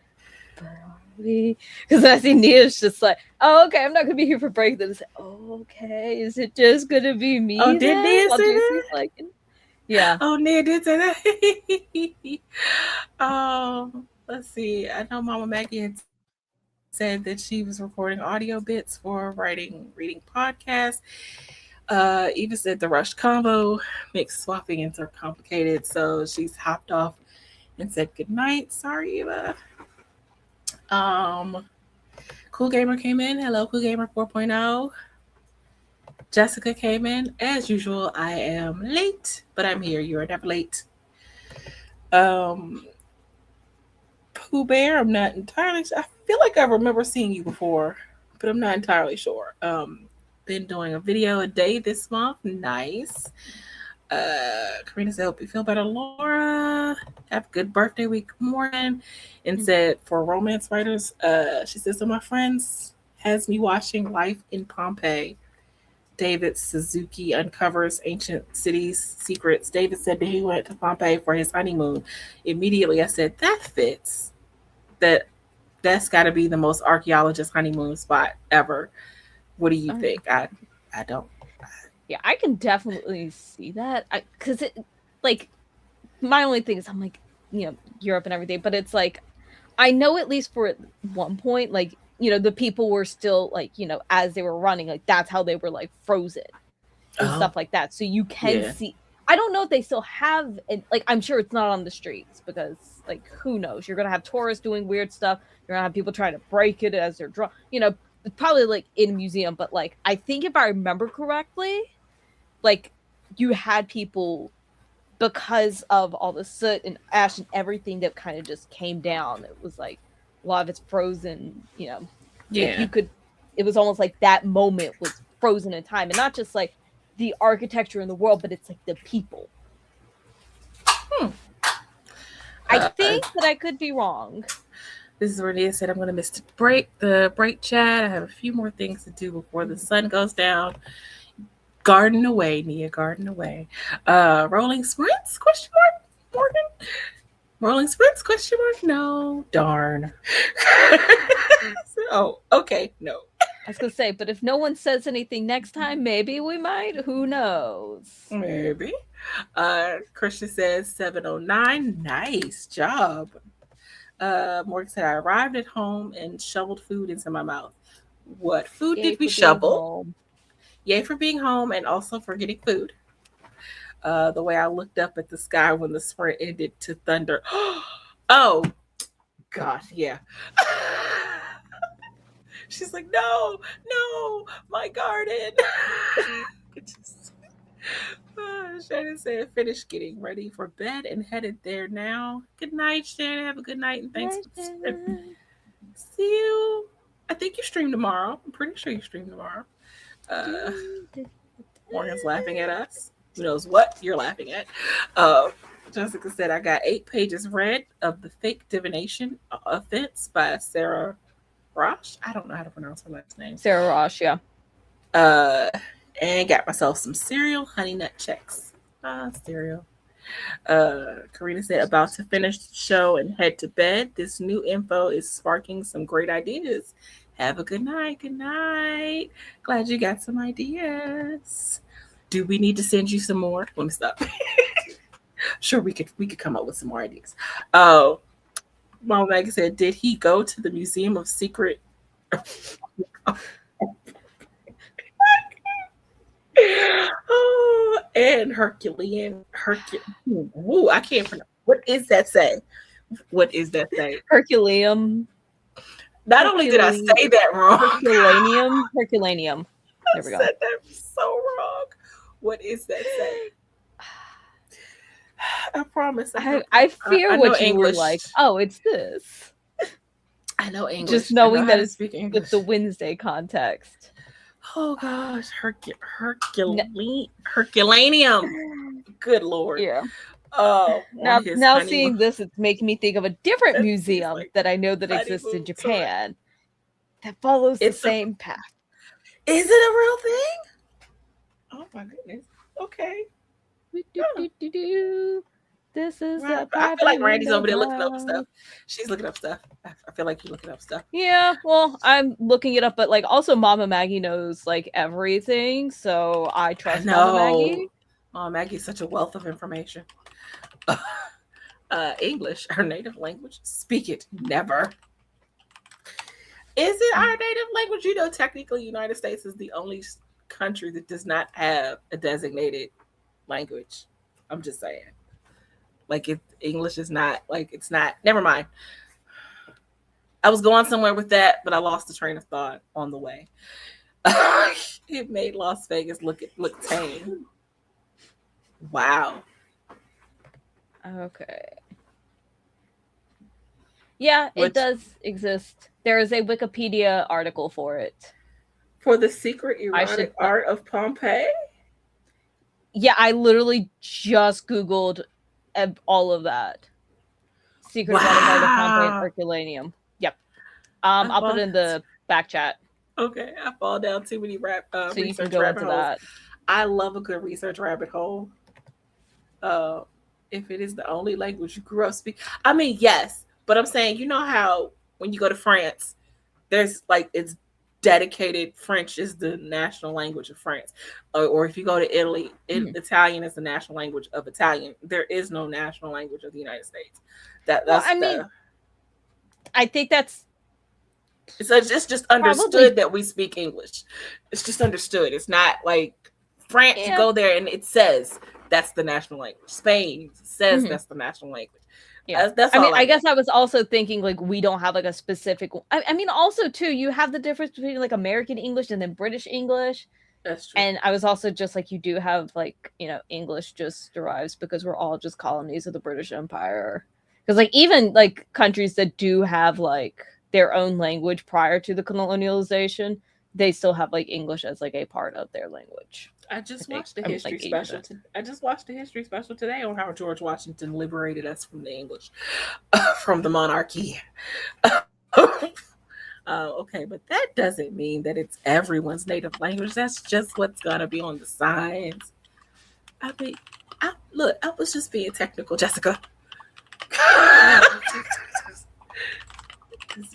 because I see Nia's just like, oh, okay, I'm not gonna be here for break. Then it's like, oh, okay, is it just gonna be me?
Oh, did Nia say that?
Like, yeah.
Oh, Nia did say that. Let's see. I know Mama Maggie had said that she was recording audio bits for reading podcasts. Eva said the rush combo makes swapping into complicated, so she's hopped off and said good night. Sorry, Eva. Cool Gamer came in. Hello, Cool Gamer 4.0. Jessica came in. As usual, I am late, but I'm here. You are never late. Pooh Bear, I'm not entirely sure. I feel like I remember seeing you before, but I'm not entirely sure. Been doing a video a day this month. Nice. Karina said, hope you feel better, Laura. Have a good birthday week morning. And said, for romance writers, she says, so my friends has me watching Life in Pompeii. David Suzuki uncovers ancient cities' secrets. David said that he went to Pompeii for his honeymoon. Immediately, I said, that fits. That's got to be the most archaeologist honeymoon spot ever. What do you think? I don't.
Yeah, I can definitely see that. Because it, like, my only thing is I'm like, you know, Europe and everything, but it's like, I know at least for at one point, like, you know, the people were still like, you know, as they were running, like that's how they were like frozen and stuff like that. So you can see. I don't know if they still have it. Like, I'm sure it's not on the streets because, like, who knows? You're gonna have tourists doing weird stuff. You're gonna have people trying to break it as they're you know, probably like in a museum. But like, I think if I remember correctly, like you had people because of all the soot and ash and everything that kind of just came down. It was like a lot of it's frozen, you know.
Yeah.
You could, it was almost like that moment was frozen in time, and not just like the architecture in the world, but it's like the people. I think that I could be wrong.
This is where Nia said, I'm going to miss the break chat. I have a few more things to do before the sun goes down. Garden away, Nia, garden away. Rolling sprints, question mark, Morgan? Rolling sprints, question mark? No, darn. Oh, okay, no.
I was going to say, but if no one says anything next time, maybe we might. Who knows?
Maybe. Christian says 7:09. Nice job. Morgan said, I arrived at home and shoveled food into my mouth. What food did we shovel? Yay for being home and also for getting food. The way I looked up at the sky when the sprint ended to thunder. Oh, God, yeah. She's like, no, my garden. Shannon said, finished getting ready for bed and headed there now. Good night, Shannon. Have a good night and thanks for the sprint. See you. I think you stream tomorrow. I'm pretty sure you stream tomorrow. Morgan's laughing at us. Who knows what you're laughing at? Jessica said, I got 8 pages read of The Fake Divination Offense by Sarah Rosh. I don't know how to pronounce her last name.
Sarah Rosh, yeah.
And got myself some cereal, honey nut checks. Cereal. Karina said, about to finish the show and head to bed. This new info is sparking some great ideas. Have a good night. Good night. Glad you got some ideas. Do we need to send you some more? Let me stop. Sure, we could come up with some more ideas. Oh, Mama Maggie said, did he go to the Museum of Secret? Oh, and Herculean. Ooh, I can't pronounce. What is that say? What is that say?
Herculeum.
Not only did I say that wrong.
Herculaneum. There we go.
I said that so wrong. What is that say? I promise.
I fear
I
what
know
you
English.
were like. Oh, it's this.
I know English.
Just knowing
I know
that
how to
it's
speak English.
with the Wednesday context.
Oh gosh, Herculaneum. Good Lord.
Yeah.
Oh,
Now seeing this, it's making me think of a different
That
museum
seems like
that I know that
Honeymoon
exists in
Tour.
Japan that follows the
It's a-
same path.
Is it a real thing? Oh my goodness. Okay.
This is
Right.
a
I feel like Randy's
window
over there looking up
drive.
stuff. She's looking up stuff. I feel like you're looking up stuff.
Yeah, well, I'm looking it up, but like also Mama Maggie knows like everything, so I trust Mama Maggie.
Oh, Maggie's such a wealth of information. English, our native language. Speak it. Never. Is it our native language? You know, technically, United States is the only country that does not have a designated language. I'm just saying. Like, if English is not, like, it's not. Never mind. I was going somewhere with that, but I lost the train of thought on the way. It made Las Vegas look tame. Wow.
Okay. Yeah, it does exist. There is a Wikipedia article for it.
For the secret erotic art of Pompeii?
Yeah, I literally just Googled all of that. Secret erotic art of Pompeii and Herculaneum. Yep. I'll put it in the back chat.
Okay, I fall down too many
so you can
research
go
rabbit
into
holes.
that.
I love a good research rabbit hole. If it is the only language you grew up speaking, I mean, yes, but I'm saying, you know how when you go to France, there's like it's dedicated. French is the national language of France, or if you go to Italy, Italian is the national language of Italian. There is no national language of the United States.
I think that's.
It's just understood that we speak English. It's just understood. It's not like France. You go there and it says that's the national language. Spain says that's the national language.
Yeah,
that's
I
all
mean, I guess I was also thinking like we don't have like a specific. I mean, also too, you have the difference between like American English and then British English.
That's true.
And I was also just like, you do have like, you know, English just derives because we're all just colonies of the British Empire. Because like even like countries that do have like their own language prior to the colonialization, they still have like English as like a part of their language.
I just watched the history special. I just watched the history special today on how George Washington liberated us from the English, from the monarchy. Okay, but that doesn't mean that it's everyone's native language. That's just what's gonna be on the signs. I mean, I was just being technical, Jessica.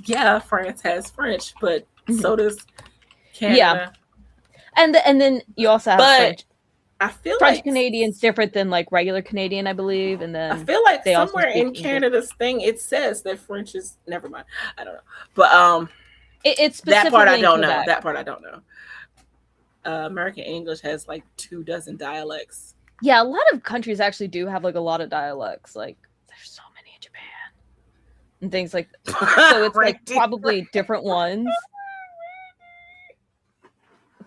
Yeah, France has French, but so does Canada.
Yeah. And then you also have French.
I feel
French
like
Canadian's different than like regular Canadian, I believe. And then
I feel like
they
somewhere
also
in Canada's thing it says that French is never mind. I don't know. But
it's
that part I don't know.
Quebec.
That part I don't know. American English has like 24 dialects.
Yeah, a lot of countries actually do have like a lot of dialects. Like there's so many in Japan and things like that. So it's like probably different ones.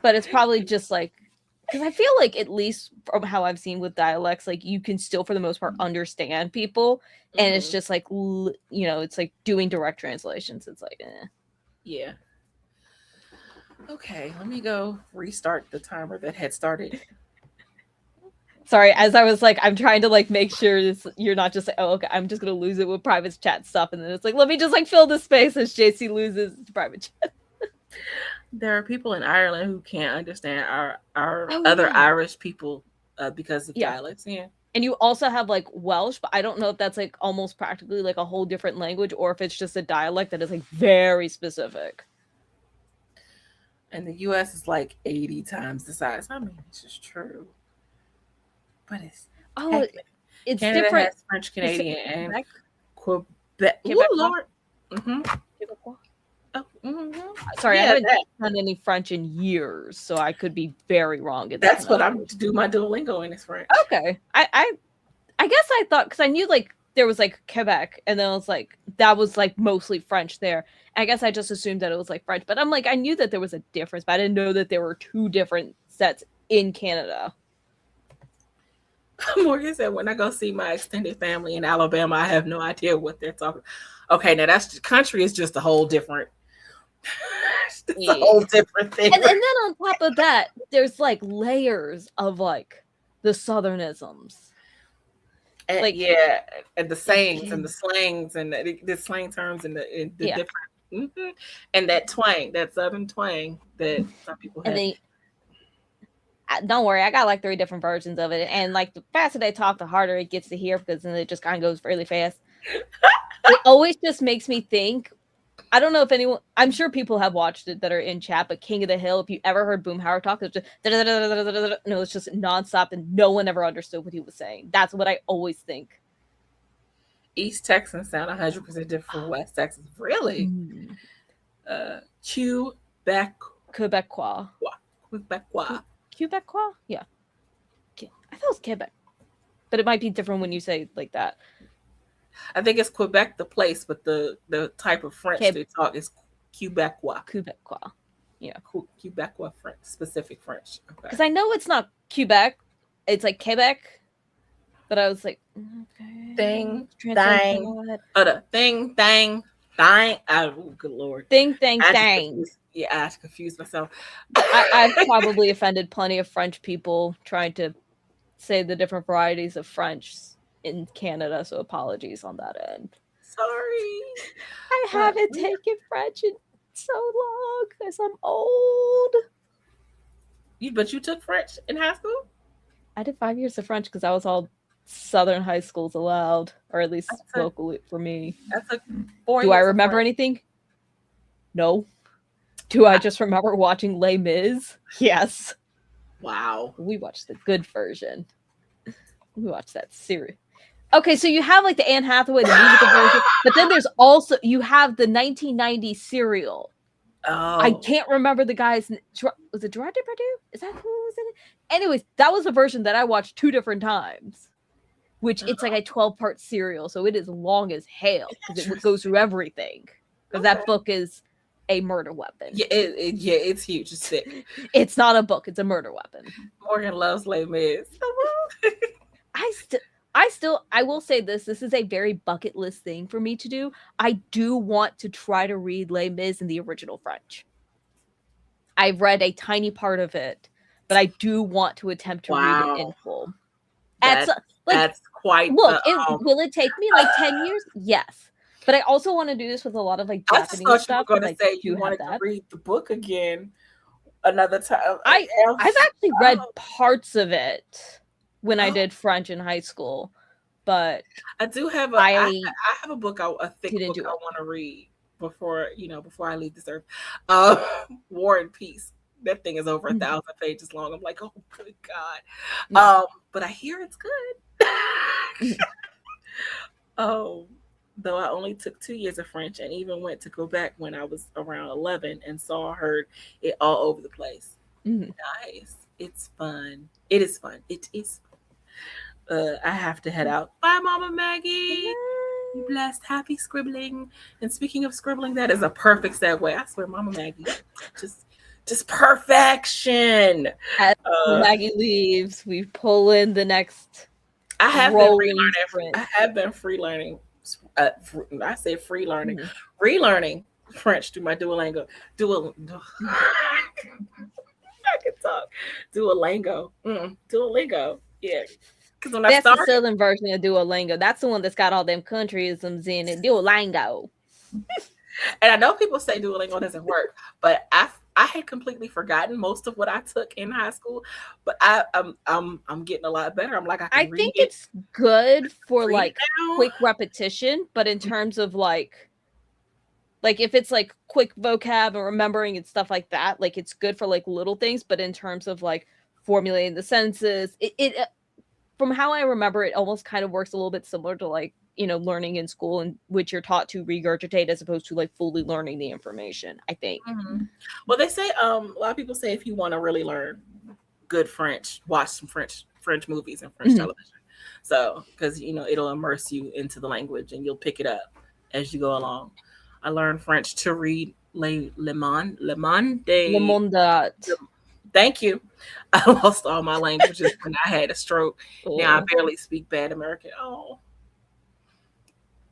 But it's probably just like, because I feel like at least from how I've seen with dialects, like you can still for the most part understand people, and it's just like, you know, it's like doing direct translations. It's like,
yeah. Okay, let me go restart the timer that had started.
Sorry, as I was like, I'm trying to like make sure you're not just like, oh, okay, I'm just gonna lose it with private chat stuff, and then it's like, let me just like fill the space as JC loses private chat.
There are people in Ireland who can't understand our other Irish people because of dialects. Yeah.
And you also have like Welsh, but I don't know if that's like almost practically like a whole different language or if it's just a dialect that is like very specific.
And the US is like 80 times the size. I mean, it's just true. But it's Canada
different.
Has French Canadian and
Quebec.
Oh, Lord.
Sorry, I haven't done any French in years, so I could be very wrong.
That's what I'm to do my Duolingo in is French.
Okay, I guess I thought because I knew like there was like Quebec, and then it was like that was like mostly French there. I guess I just assumed that it was like French, but I'm like, I knew that there was a difference, but I didn't know that there were two different sets in Canada.
Morgan said, when I go see my extended family in Alabama, I have no idea what they're talking. Okay, now that's country is just a whole different. It's a whole different thing.
And then on top of that, there's like layers of like the Southernisms.
And,
like
and the sayings and the slangs and the slang terms and the different and that twang, that Southern twang that some people have.
And don't worry, I got like 3 different versions of it, and like the faster they talk, the harder it gets to hear because then it just kind of goes really fast. It always just makes me think. I don't know if anyone. I'm sure people have watched it that are in chat, but King of the Hill. If you ever heard Boomhauer talk, it's just no, it's just nonstop, and no one ever understood what he was saying. That's what I always think.
East Texans sound 100% different from West Texas. Really? Quebecois.
Quebecois? Yeah. I thought it was Quebec. But it might be different when you say like that.
I think it's Quebec, the place, but the type of French they talk is Quebecois.
Quebecois. Yeah.
Quebecois French, specific French.
Because I know it's not Quebec. It's like Quebec. But I was like, okay.
Thing, thang. Thing, thang, thang. Oh, good Lord.
Thing, thang, thang.
Yeah, I confused myself.
I've probably offended plenty of French people trying to say the different varieties of French in Canada, so apologies on that end.
Sorry.
I haven't taken French in so long because I'm old.
But you took French in high school?
I did 5 years of French because I was all Southern high schools allowed, or at least locally for me.
That's a 4 years.
Do I remember anything? No. Do I just remember watching Les Mis? Yes.
Wow.
We watched the good version. We watched that series. Okay, so you have like the Anne Hathaway, the musical version, but then there's also, you have the 1990 serial.
Oh.
I can't remember the guy's, was it Gerard Depardieu? Is that who was in it? Anyways, that was a version that I watched 2 different times, which it's like a 12-part serial, so it is long as hell because it goes through everything. Because that book is a murder weapon.
Yeah, it's huge. It's thick.
It's not a book; it's a murder weapon.
Morgan loves Les Mis.
I will say this is a very bucket list thing for me to do. I do want to try to read Les Mis in the original French. I've read a tiny part of it, but I do want to attempt to read it in full.
That's quite.
Look, will it take me like 10 years? Yes. But I also want to do this with a lot of like Japanese stuff.
I was going to say you wanted to read the book again another time.
I've actually read parts of it when I did French in high school, but
I do have I have a book, a thick book I want to read before I leave this earth. War and Peace. That thing is over 1,000 pages long. I'm like, oh good God. No. But I hear it's good. Though I only took 2 years of French and even went to Quebec when I was around 11 and heard it all over the place. Nice. It's fun. It is fun. It is fun. I have to head out. Bye, Mama Maggie. Be blessed. Happy scribbling. And speaking of scribbling, that is a perfect segue. I swear, Mama Maggie. Just perfection.
As Maggie leaves, we pull in the next.
I have been free learning. I say free learning, relearning French through my Duolingo. I can talk. Duolingo. Duolingo. Yeah. Because when
that's the Southern version of Duolingo. That's the one that's got all them countryisms in it. Duolingo.
And I know people say Duolingo doesn't work, but I had completely forgotten most of what I took in high school. But I'm getting a lot better. I'm like, I think
it's good for like quick repetition, but in terms of like if it's like quick vocab and remembering and stuff like that, like it's good for like little things. But in terms of like formulating the sentences, it from how I remember, it almost kind of works a little bit similar to like, learning in school, in which you're taught to regurgitate as opposed to like fully learning the information, I think.
Well, they say a lot of people say if you want to really learn good French, watch some French movies and French television. So, because it'll immerse you into the language and you'll pick it up as you go along. I learned French to read Le Monde
Le
de.
Mondat.
Thank you. I lost all my languages when I had a stroke. Now I
Oh.
barely speak bad American. Oh,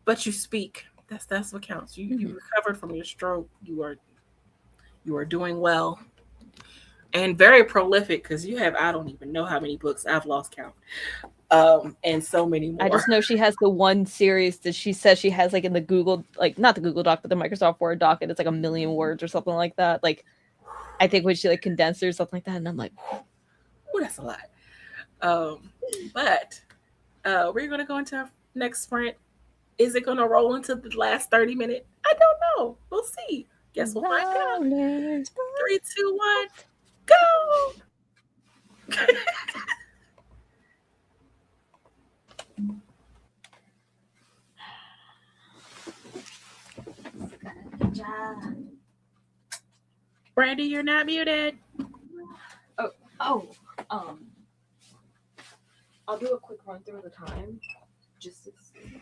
but you speak. That's what counts. You recovered from your stroke. You are doing well and very prolific because you have, I don't even know how many books, I've lost count. And so many more.
I just know she has the one series that she says she has like in the Google, like not the Google Doc, but the Microsoft Word doc, and it's like 1,000,000 words or something like that. Like, I think when she like condensed it or something like that, and I'm like,
Ooh, that's a lot. But we're gonna go into our next sprint. Is it gonna roll into the last 30 minutes? I don't know. We'll see. Guess we'll find out. 3, 2, 1, go. Brandy, you're not muted.
oh, I'll do a quick run through of the time, just to see.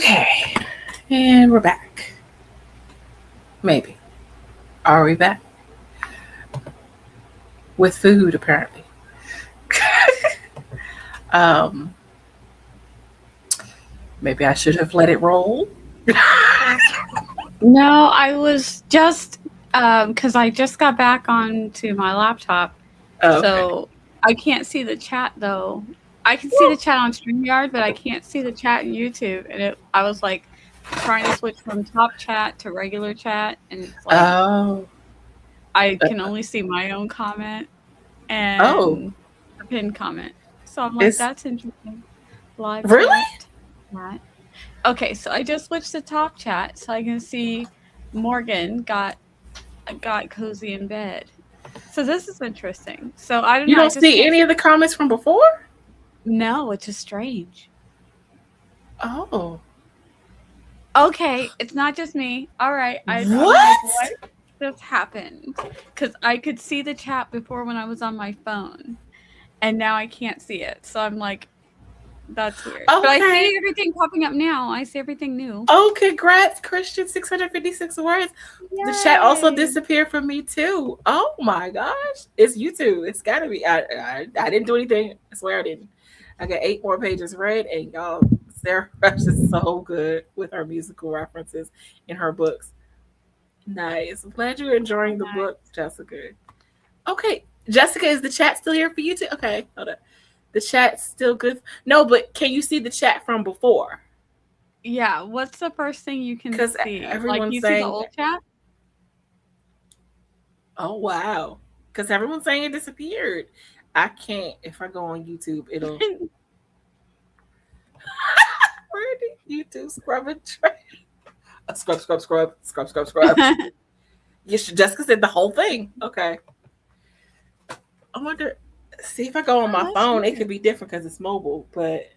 Okay. And we're back. Maybe. Are we back? With food, apparently. Maybe I should have let it roll.
No, I was just because I just got back onto my laptop, so I can't see the chat though. I can see the chat on StreamYard, but I can't see the chat in YouTube. And I was like trying to switch from top chat to regular chat, and it's like I can only see my own comment and the pinned comment. So I'm like, that's interesting. Live chat. Okay, so I just switched to top chat so I can see Morgan got cozy in bed. So this is interesting. So I don't know.
You don't see any of the comments from before?
No, it's just strange.
Oh.
Okay, it's not just me. All right.
What?
I'm like, what just happened? Because I could see the chat before when I was on my phone, and now I can't see it. So I'm like, that's weird. Okay. But I see everything popping up now. I see everything new.
Oh, congrats, Christian. 656 words. Yay. The chat also disappeared from me too. Oh my gosh. It's YouTube. It's gotta be. I didn't do anything. I swear I didn't. I got 8 more pages read, and y'all, Sarah Rush is so good with her musical references in her books. Nice. I'm glad you're enjoying the book, Jessica. Okay. Jessica, is the chat still here for you too? Okay, hold up. The chat's still good. No, but can you see the chat from before?
Yeah. What's the first thing you can see?
Everyone's
like you
saying
see the old chat?
Oh, wow. Because everyone's saying it disappeared. I can't. If I go on YouTube, it'll... Where did YouTube scrub and try? Scrub. Jessica said the whole thing. Okay. I wonder... See, if I go on my phone, it could be different because it's mobile, but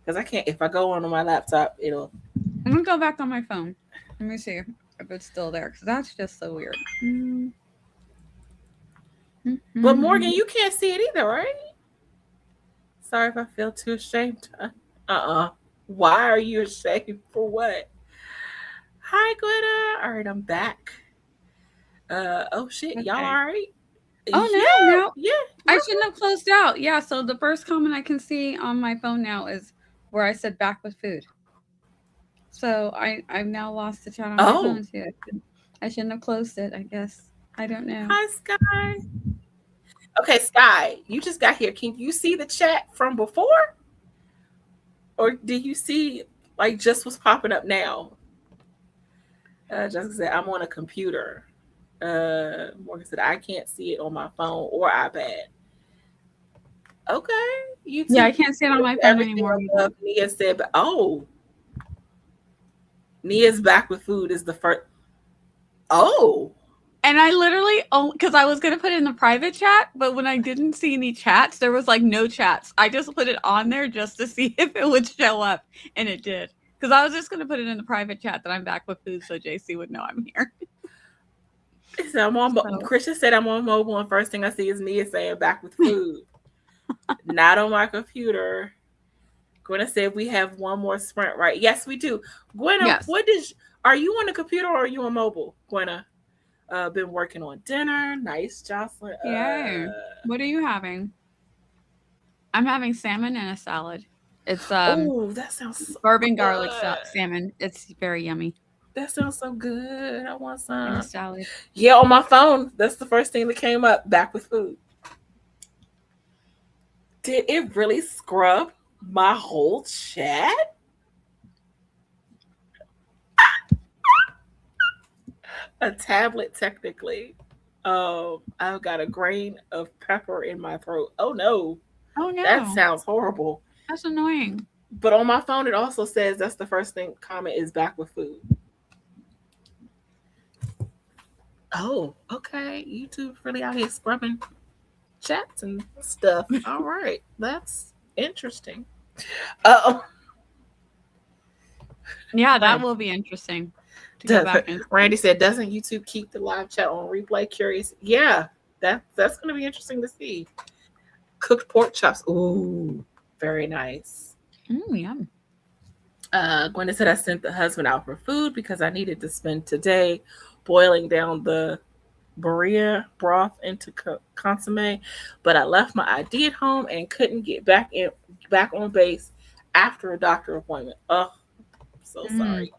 because I can't. If I go on my laptop, it'll.
I'm gonna go back on my phone. Let me see if it's still there because that's just so weird.
But Morgan, you can't see it either, right? Sorry if I feel too ashamed. Why are you ashamed for what? Hi, Gwynna. All right, I'm back. Oh shit, y'all all right?
Oh no.
Yeah.
I shouldn't have closed out. Yeah, so the first comment I can see on my phone now is where I said back with food. So I've now lost the chat on my phone too. I shouldn't have closed it, I guess. I don't know.
Hi, Sky. Okay, Sky, you just got here. Can you see the chat from before? Or do you see like just what's popping up now? Jessica said, I'm on a computer. Morgan said, I can't see it on my phone or iPad. Okay.
Yeah, I can't see it on my phone anymore.
Nia said, Nia's back with food is the first.
And I literally, because I was going to put it in the private chat, but when I didn't see any chats, there was like no chats. I just put it on there just to see if it would show up, and it did. Because I was just going to put it in the private chat that I'm back with food so JC would know I'm here.
So I'm on. Christian said I'm on mobile, and first thing I see is Nia saying back with food. Not on my computer. Gwynna said we have one more sprint, right? Yes, we do. Gwynna, are you on the computer or are you on mobile? Gwynna, been working on dinner. Nice, Jocelyn.
Yeah. What are you having? I'm having salmon and a salad. It's
that sounds so
bourbon garlic salmon. It's very yummy.
That sounds so good. I want some.
And a salad.
Yeah, on my phone. That's the first thing that came up. Back with food. Did it really scrub my whole chat? A tablet, technically. I've got a grain of pepper in my throat. Oh no. That sounds horrible.
That's annoying.
But on my phone, it also says that's the first thing comment is back with food. Oh, okay. YouTube's really out here scrubbing chats and stuff. All right. That's interesting.
Yeah, that will be interesting. To go back and
Randy said, doesn't YouTube keep the live chat on replay? Curious. Yeah, that's going to be interesting to see. Cooked pork chops. Ooh, very nice.
Yum.
Gwynna said I sent the husband out for food because I needed to spend today boiling down the Berea broth into consomme, but I left my ID at home and couldn't get back on base after a doctor appointment. Oh, I'm so sorry,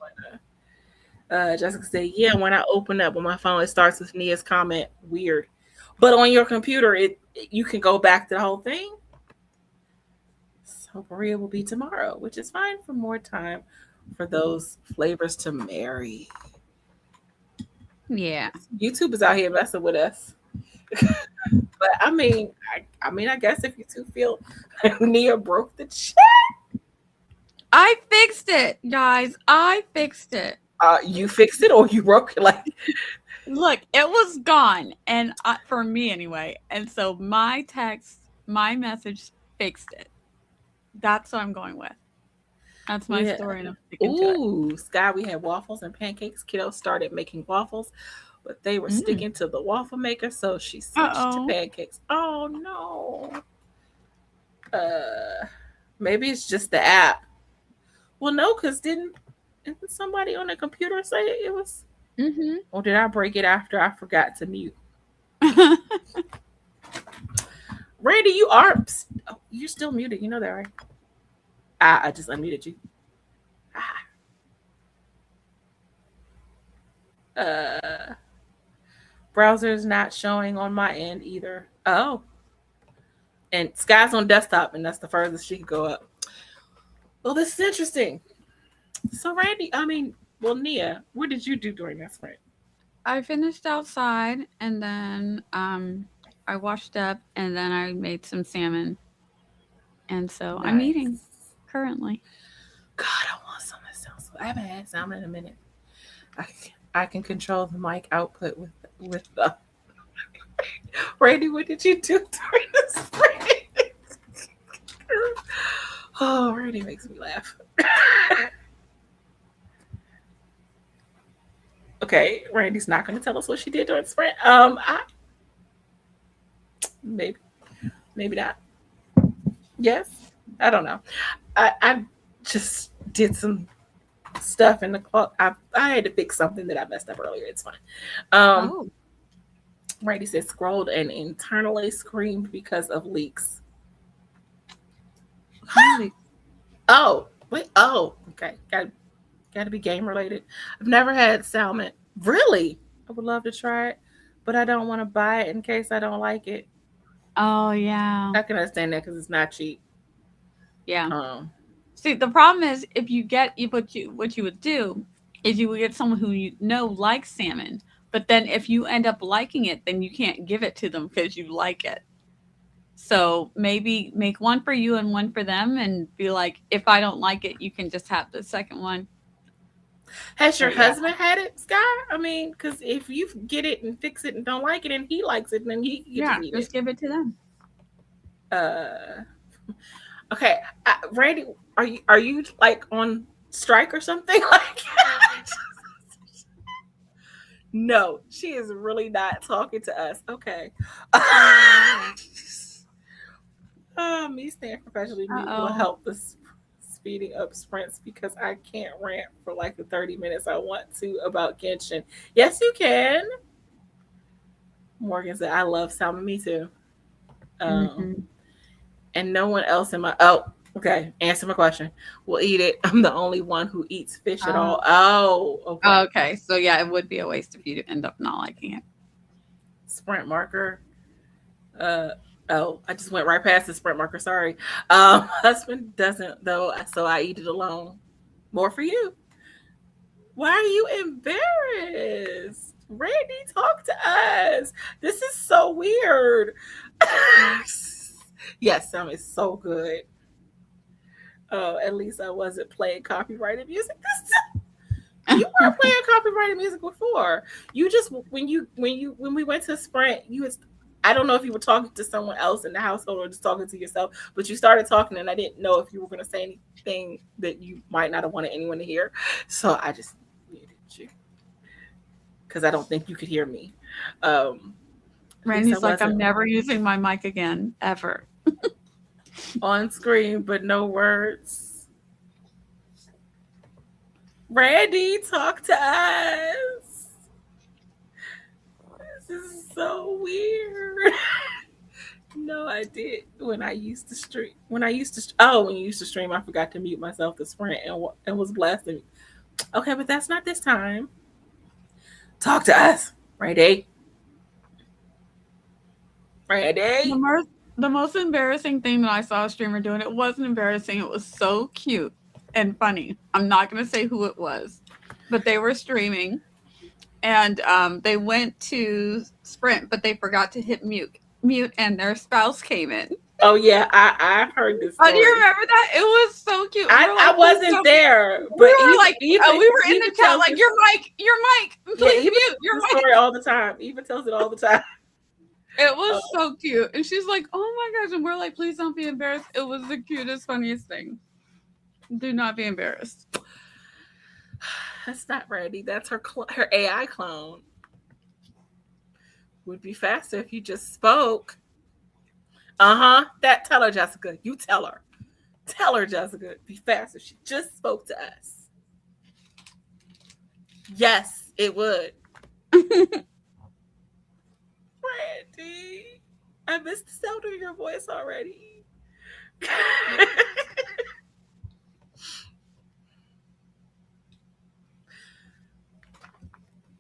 Gwynna. Jessica said, yeah, when I open up on my phone, it starts with Nia's comment. Weird. But on your computer, you can go back to the whole thing. So Berea will be tomorrow, which is fine for more time for those flavors to marry.
Yeah.
YouTube is out here messing with us. But I mean, I guess if you two feel Nia broke the chat.
I fixed it, guys. I fixed it.
You fixed it or you broke it? Like,
look, it was gone, and for me anyway. And so my message fixed it. That's what I'm going with. That's my story. And I'm sticking to it.
Ooh, Sky, we had waffles and pancakes. Kiddo started making waffles, but they were sticking to the waffle maker, so she switched to pancakes. Oh no. Maybe it's just the app. Well, no, because didn't somebody on the computer say it was?
Mm-hmm.
Or did I break it after I forgot to mute? Randy, you're still muted. You know that, right? I just unmuted you. Browser's not showing on my end either. Oh. And Sky's on desktop, and that's the furthest she could go up. Well, this is interesting. So, Randy, Nia, what did you do during that sprint?
I finished outside, and then I washed up, and then I made some salmon. And so I'm eating currently.
God, I want some of this. I haven't had salmon in a minute. I can control the mic output with the. Randy, what did you do during the sprint? Oh, Randy makes me laugh. Okay, Randy's not going to tell us what she did during the sprint. Maybe not. Yes, I don't know. I just did some stuff in the clock. I had to fix something that I messed up earlier. It's fine. Randy said scrolled and internally screamed because of leaks. Oh, wait. Oh, okay. Got to be game related. I've never had salmon. Really? I would love to try it, but I don't want to buy it in case I don't like it.
Oh, yeah.
I can understand that because it's not cheap.
Yeah. See, the problem is if you get what you would do is you would get someone who you know likes salmon, but then if you end up liking it, then you can't give it to them because you like it. So maybe make one for you and one for them, and be like, if I don't like it, you can just have the second one.
Has your husband had it, Sky? I mean, because if you get it and fix it and don't like it, and he likes it, then he
just give it to them.
Okay, Randy, are you like on strike or something? Like, no, she is really not talking to us. Okay. Me staying professionally will help this speeding up sprints because I can't rant for like the 30 minutes I want to about Genshin. Yes, you can. Morgan said, I love salmon. Me too. And no one else in my... Oh, okay. Answer my question. We'll eat it. I'm the only one who eats fish at all. Oh, okay.
Okay. So, yeah, it would be a waste if you end up not liking it.
Sprint marker. Oh, I just went right past the sprint marker. Sorry. Husband doesn't, though, so I eat it alone. More for you. Why are you embarrassed? Randy, talk to us. This is so weird. Yes, Sam is so good. At least I wasn't playing copyrighted music this time. You weren't playing copyrighted music before. You just when we went to Sprint, I don't know if you were talking to someone else in the household or just talking to yourself, but you started talking and I didn't know if you were going to say anything that you might not have wanted anyone to hear. So I just muted you because I don't think you could hear me.
Randy's like, I'm never using my mic again, ever.
On screen, but no words. Randi, talk to us. This is so weird. No, I did when I used to stream. When you used to stream, I forgot to mute myself to Sprint and was blasting. Okay, but that's not this time. Talk to us, Randi. Randi.
The most embarrassing thing that I saw a streamer doing, it wasn't embarrassing. It was so cute and funny. I'm not going to say who it was, but they were streaming and they went to Sprint, but they forgot to hit mute, and their spouse came in.
Oh yeah, I heard this.
Oh, do you remember that? It was so cute.
I wasn't there, but
we were in the chat like your mic, please mute your mic.
Story all the time. Eva tells it all the time.
It was so cute, and she's like, "Oh my gosh!" And we're like, "Please don't be embarrassed." It was the cutest, funniest thing. Do not be embarrassed.
That's not Randi. That's her AI clone. Would be faster if you just spoke. Tell her, Jessica. You tell her. Tell her, Jessica. It'd be faster if she just spoke to us. Yes, it would. Randi, I missed the sound of your voice already.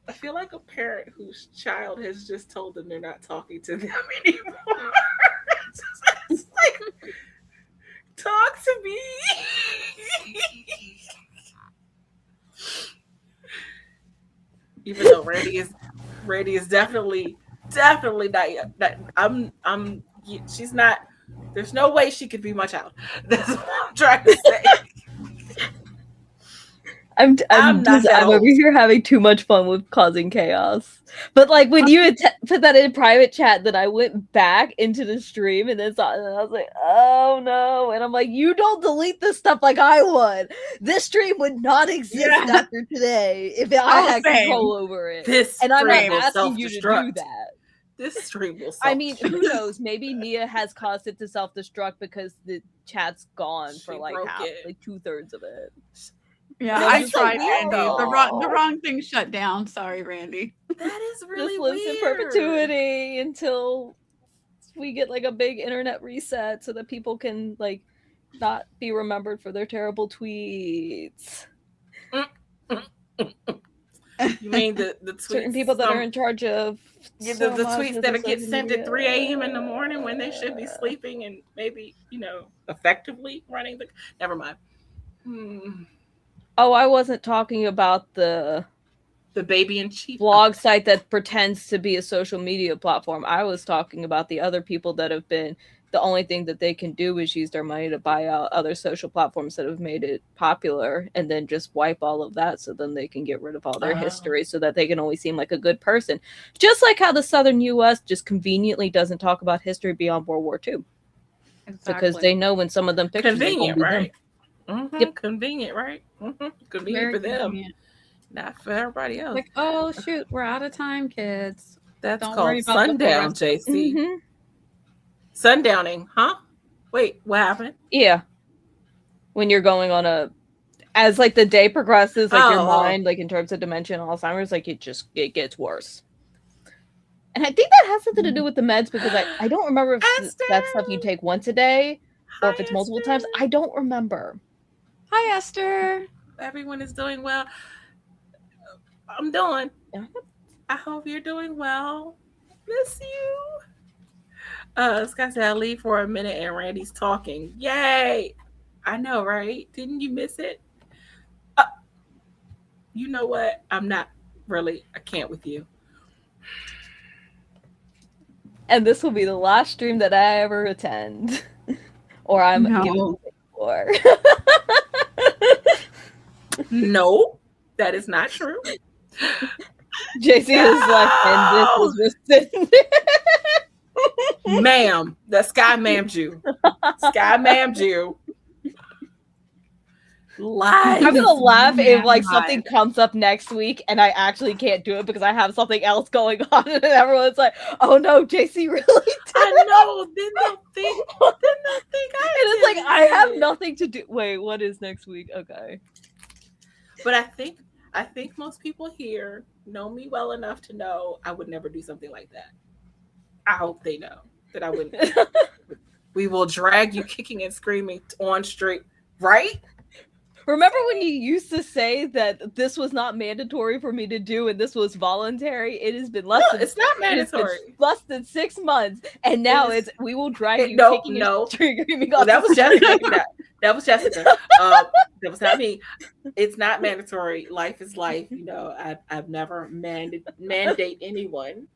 I feel like a parent whose child has just told them they're not talking to them anymore. It's like, talk to me. Even though Randi is definitely not. She's not. There's no way she could be my child. That's what I'm trying to say.
I'm over here having too much fun with causing chaos. But like when you put that in private chat, then I went back into the stream and then saw it, and I was like, oh no. And I'm like, you don't delete this stuff like I would. This stream would not exist after today if I had control over it. And I'm not asking you to do that.
This stream will
I mean, who knows? Maybe Nia has caused it to self-destruct because the chat's gone for like half, like 2/3 of it.
Yeah, I tried, Randi. The wrong thing shut down. Sorry, Randi.
That is really
this lives
weird.
in perpetuity until we get like a big internet reset so that people can like not be remembered for their terrible tweets.
You mean the tweets?
Certain people that are in charge of
the tweets that get sent at 3 a.m. in the morning when they should be sleeping and maybe, effectively running the... Never mind.
Oh, I wasn't talking about the
baby in chief
blog site that pretends to be a social media platform. I was talking about the other people that have been... The only thing that they can do is use their money to buy out other social platforms that have made it popular and then just wipe all of that so then they can get rid of all their history so that they can always seem like a good person. Just like how the Southern U.S. just conveniently doesn't talk about history beyond World War II. Exactly. Because they know when some of them pictures...
Convenient, right? Yep. Convenient, right? Convenient
Very
for them.
Convenient.
Not for everybody else.
Like, oh, shoot, we're out of time, kids.
That's
Don't
called
worry about
sundown, JC. Sundowning, huh? Wait, what happened?
Yeah. When you're going on as like the day progresses, like your mind, like in terms of dementia and Alzheimer's, like it gets worse. And I think that has something to do with the meds because I don't remember if that's stuff you take once a day or if it's multiple times. I don't remember.
Hi, Esther.
Everyone is doing well. I'm doing. I hope you're doing well. Miss you. Scott said, I'll leave for a minute and Randi's talking. Yay! I know, right? Didn't you miss it? You know what? I'm not really, I can't with you.
And this will be the last stream that I ever attend. Or I'm giving for.
No, that is not true.
JC is like, and this was just sitting there.
Ma'am, the Sky ma'amed you. Sky ma'amed you. Live.
I'm gonna laugh if like something comes up next week and I actually can't do it because I have something else going on and everyone's like, "Oh no, JC really did."
I know. Then they'll think I
and it's like I have nothing to do. Wait, what is next week? Okay.
But I think most people here know me well enough to know I would never do something like that. I hope they know that I wouldn't. We will drag you kicking and screaming on street, right?
Remember when you used to say that this was not mandatory for me to do and this was voluntary? It has been less
No,
than
it's not
it has been
mandatory.
less than 6 months, and now
It is.
it's we will drag you
No,
kicking and
no.
screaming
Well,
off
that
the
was
street.
Jessica. That was Jessica. That was not me. It's not mandatory. Life is life. You know, I've never mandate anyone.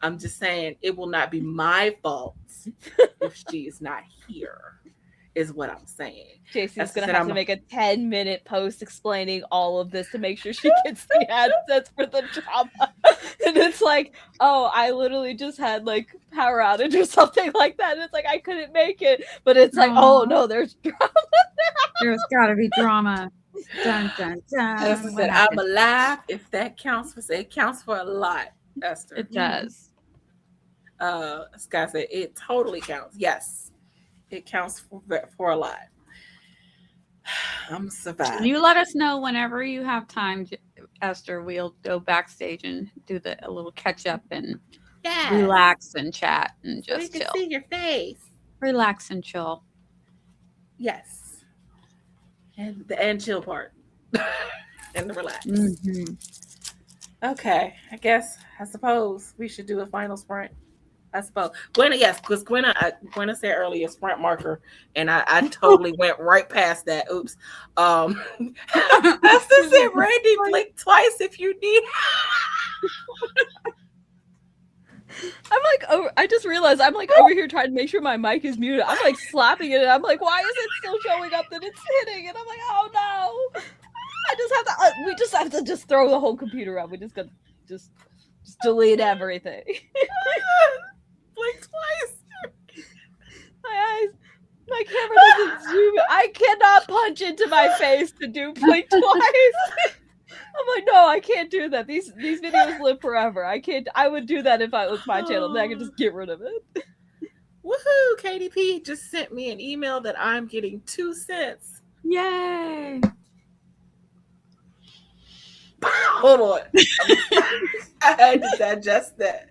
I'm just saying it will not be my fault if she is not here. Is what I'm saying.
JC's
Esther
gonna
said
have to make a 10-minute post explaining all of this to make sure she gets the AdSense for the drama. And it's like, oh, I literally just had like power outage or something like that. And it's like I couldn't make it, but it's like, oh no, there's drama.
There's gotta be drama. Dun dun
Esther
dun.
said, "I'm alive." If that counts for it counts for a lot, Esther.
It does.
Scott said it totally counts. Yes, it counts for a lot. I'm surviving.
You let us know whenever you have time, Esther. We'll go backstage and do a little catch up and relax and chat and
so
just
we can
chill.
see your face.
Relax and chill.
Yes, and the chill part and the relax.
Mm-hmm.
Okay, I suppose we should do a final sprint. I suppose Gwynna, yes, because Gwynna said earlier sprint marker, and I totally went right past that. Oops. Esther said, "Randi, blink twice if you need."
I'm like, oh, I just realized I'm like over here trying to make sure my mic is muted. I'm like slapping it, and I'm like, why is it still showing up that it's hitting? And I'm like, oh no. I just have to. We just have to just throw the whole computer out. We just got just delete everything.
Blink twice.
My eyes, my camera doesn't zoom. I cannot punch into my face to do blink twice. I'm like, no, I can't do that. These videos live forever. I can't. I would do that if I was my channel. Then I could just get rid of it.
Woohoo! KDP just sent me an email that I'm getting 2 cents.
Yay!
Hold on. I had to digest that.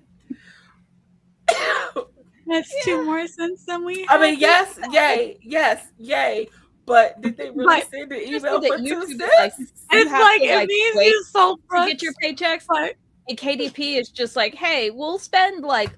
That's 2 more cents than we
I
had.
mean, yes, yay. But did they really send an email for 2 cents?
Like,
it's like it means you sold
to get your paychecks. And KDP is just like, hey, we'll spend like,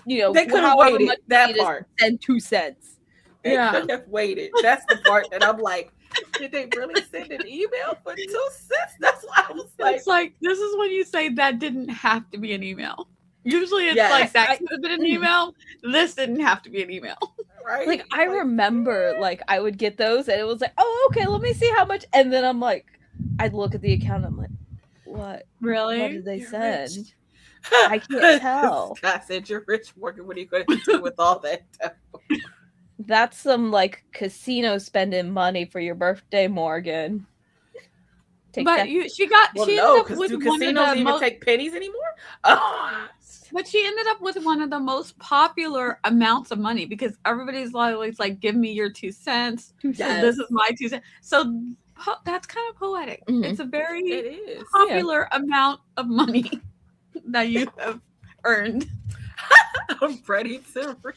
they could have waited that part.
Send 2 cents.
They could have waited. That's the part that I'm like, did they really send an email for 2 cents? That's why I was like,
it's like this is when you say that didn't have to be an email. Usually it's like that could have been an email. This didn't have to be an email.
Right?
Like I remember like I would get those and it was like, oh, okay, let me see how much. And then I'm like, I'd look at the account and I'm like, what?
Really?
What did they send?
Rich.
I can't tell.
Scott said, you're rich, Morgan. What are you going to do with all that stuff?
That's some like casino spending money for your birthday, Morgan.
She ended up with
do
one of
casinos
the
even take pennies anymore? Oh.
But she ended up with one of the most popular amounts of money because everybody's always like, give me your 2 cents. 2 cents. This is my 2 cents. So that's kind of poetic. Mm-hmm. It's a very popular amount of money that you have earned.
I'm ready to retire.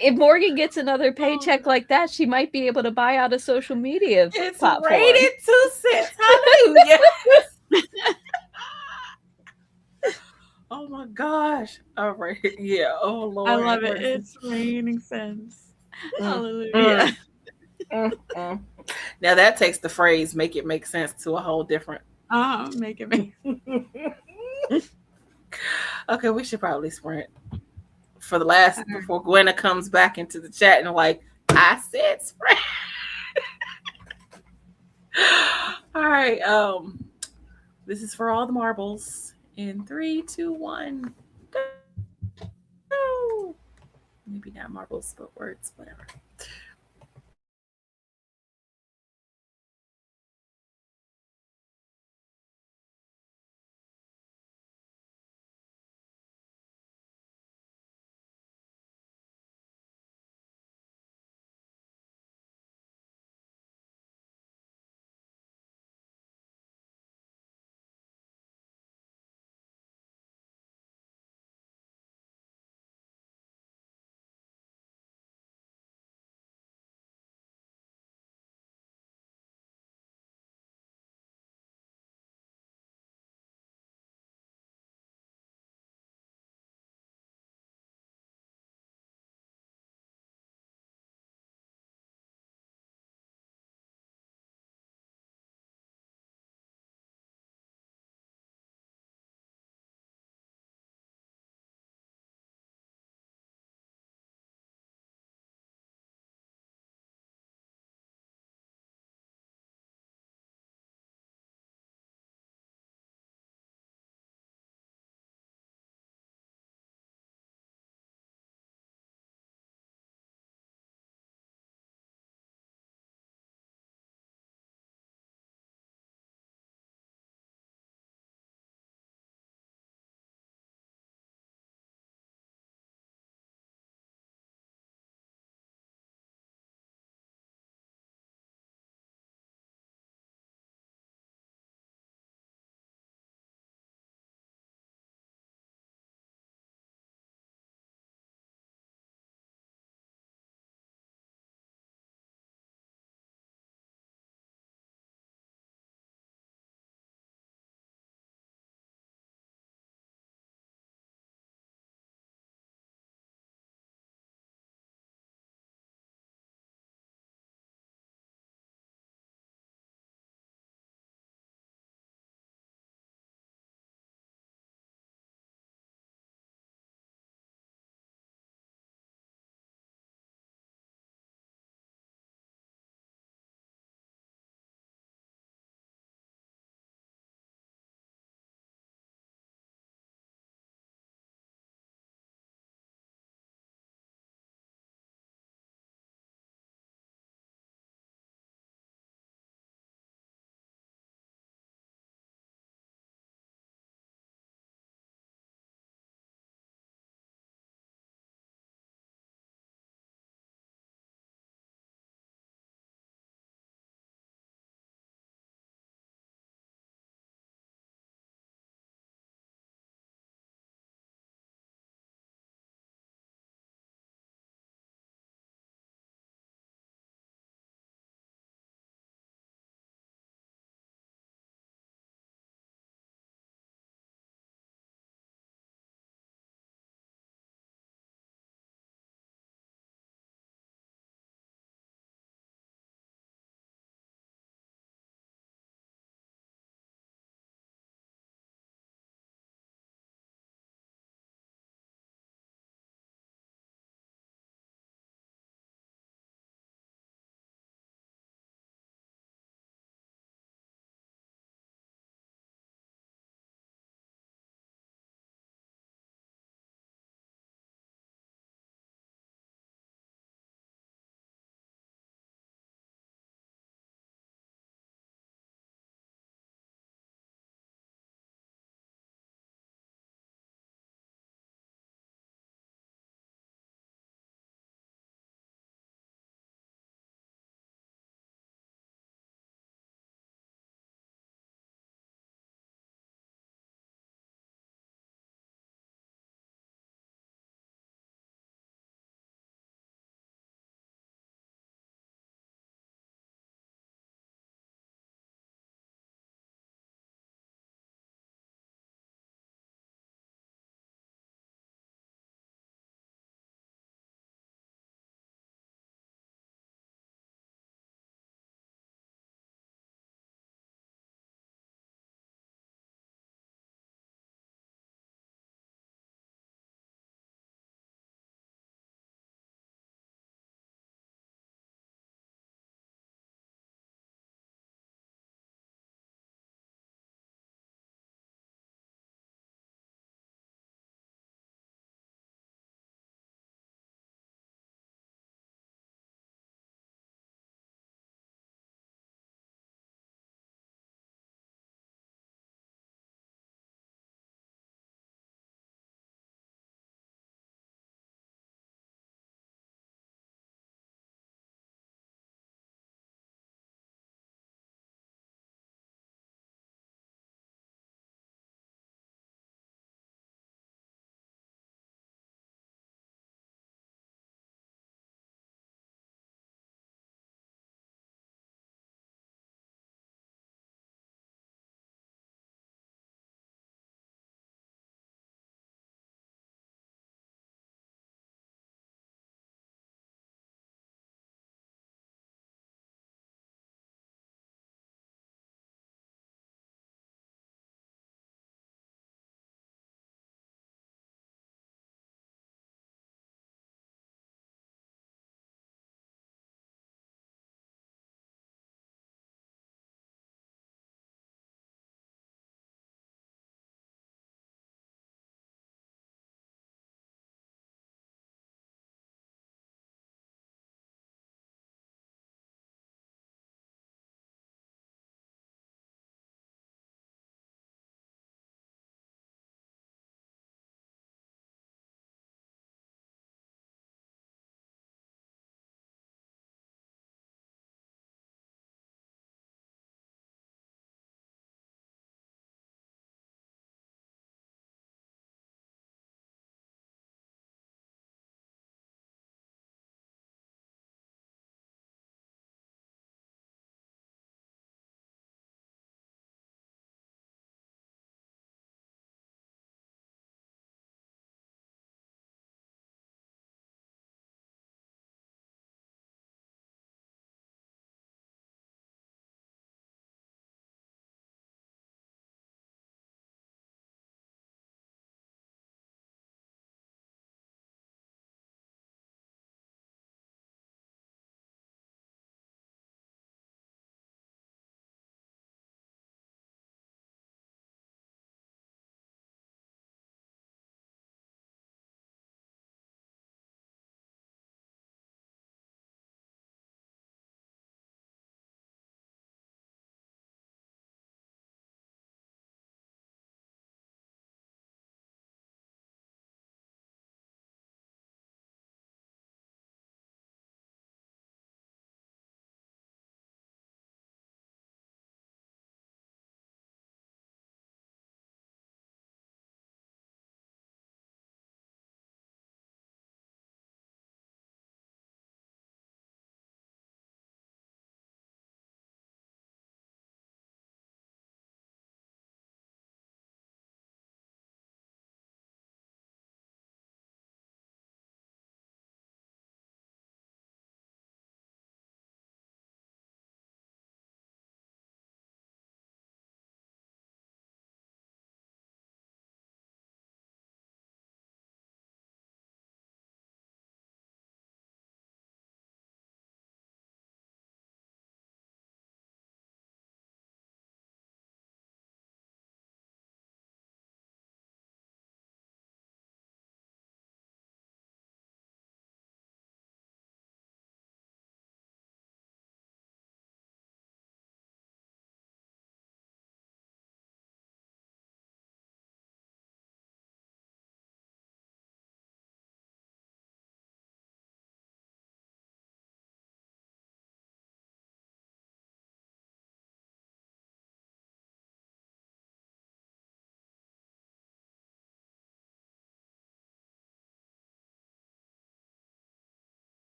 If Morgan gets another paycheck like that, she might be able to buy out a social media platform.
Rated 2 cents. Hallelujah. Oh my gosh. All right. Yeah. Oh Lord.
I love it. It's raining cents. Hallelujah.
Now that takes the phrase "make it make sense" to a whole different.
Make it make.
Okay, we should probably sprint for the last before Gwynna comes back into the chat and like I said sprint. All right. This is for all the marbles. In 3, 2, 1, go. Maybe not marbles, but words, whatever.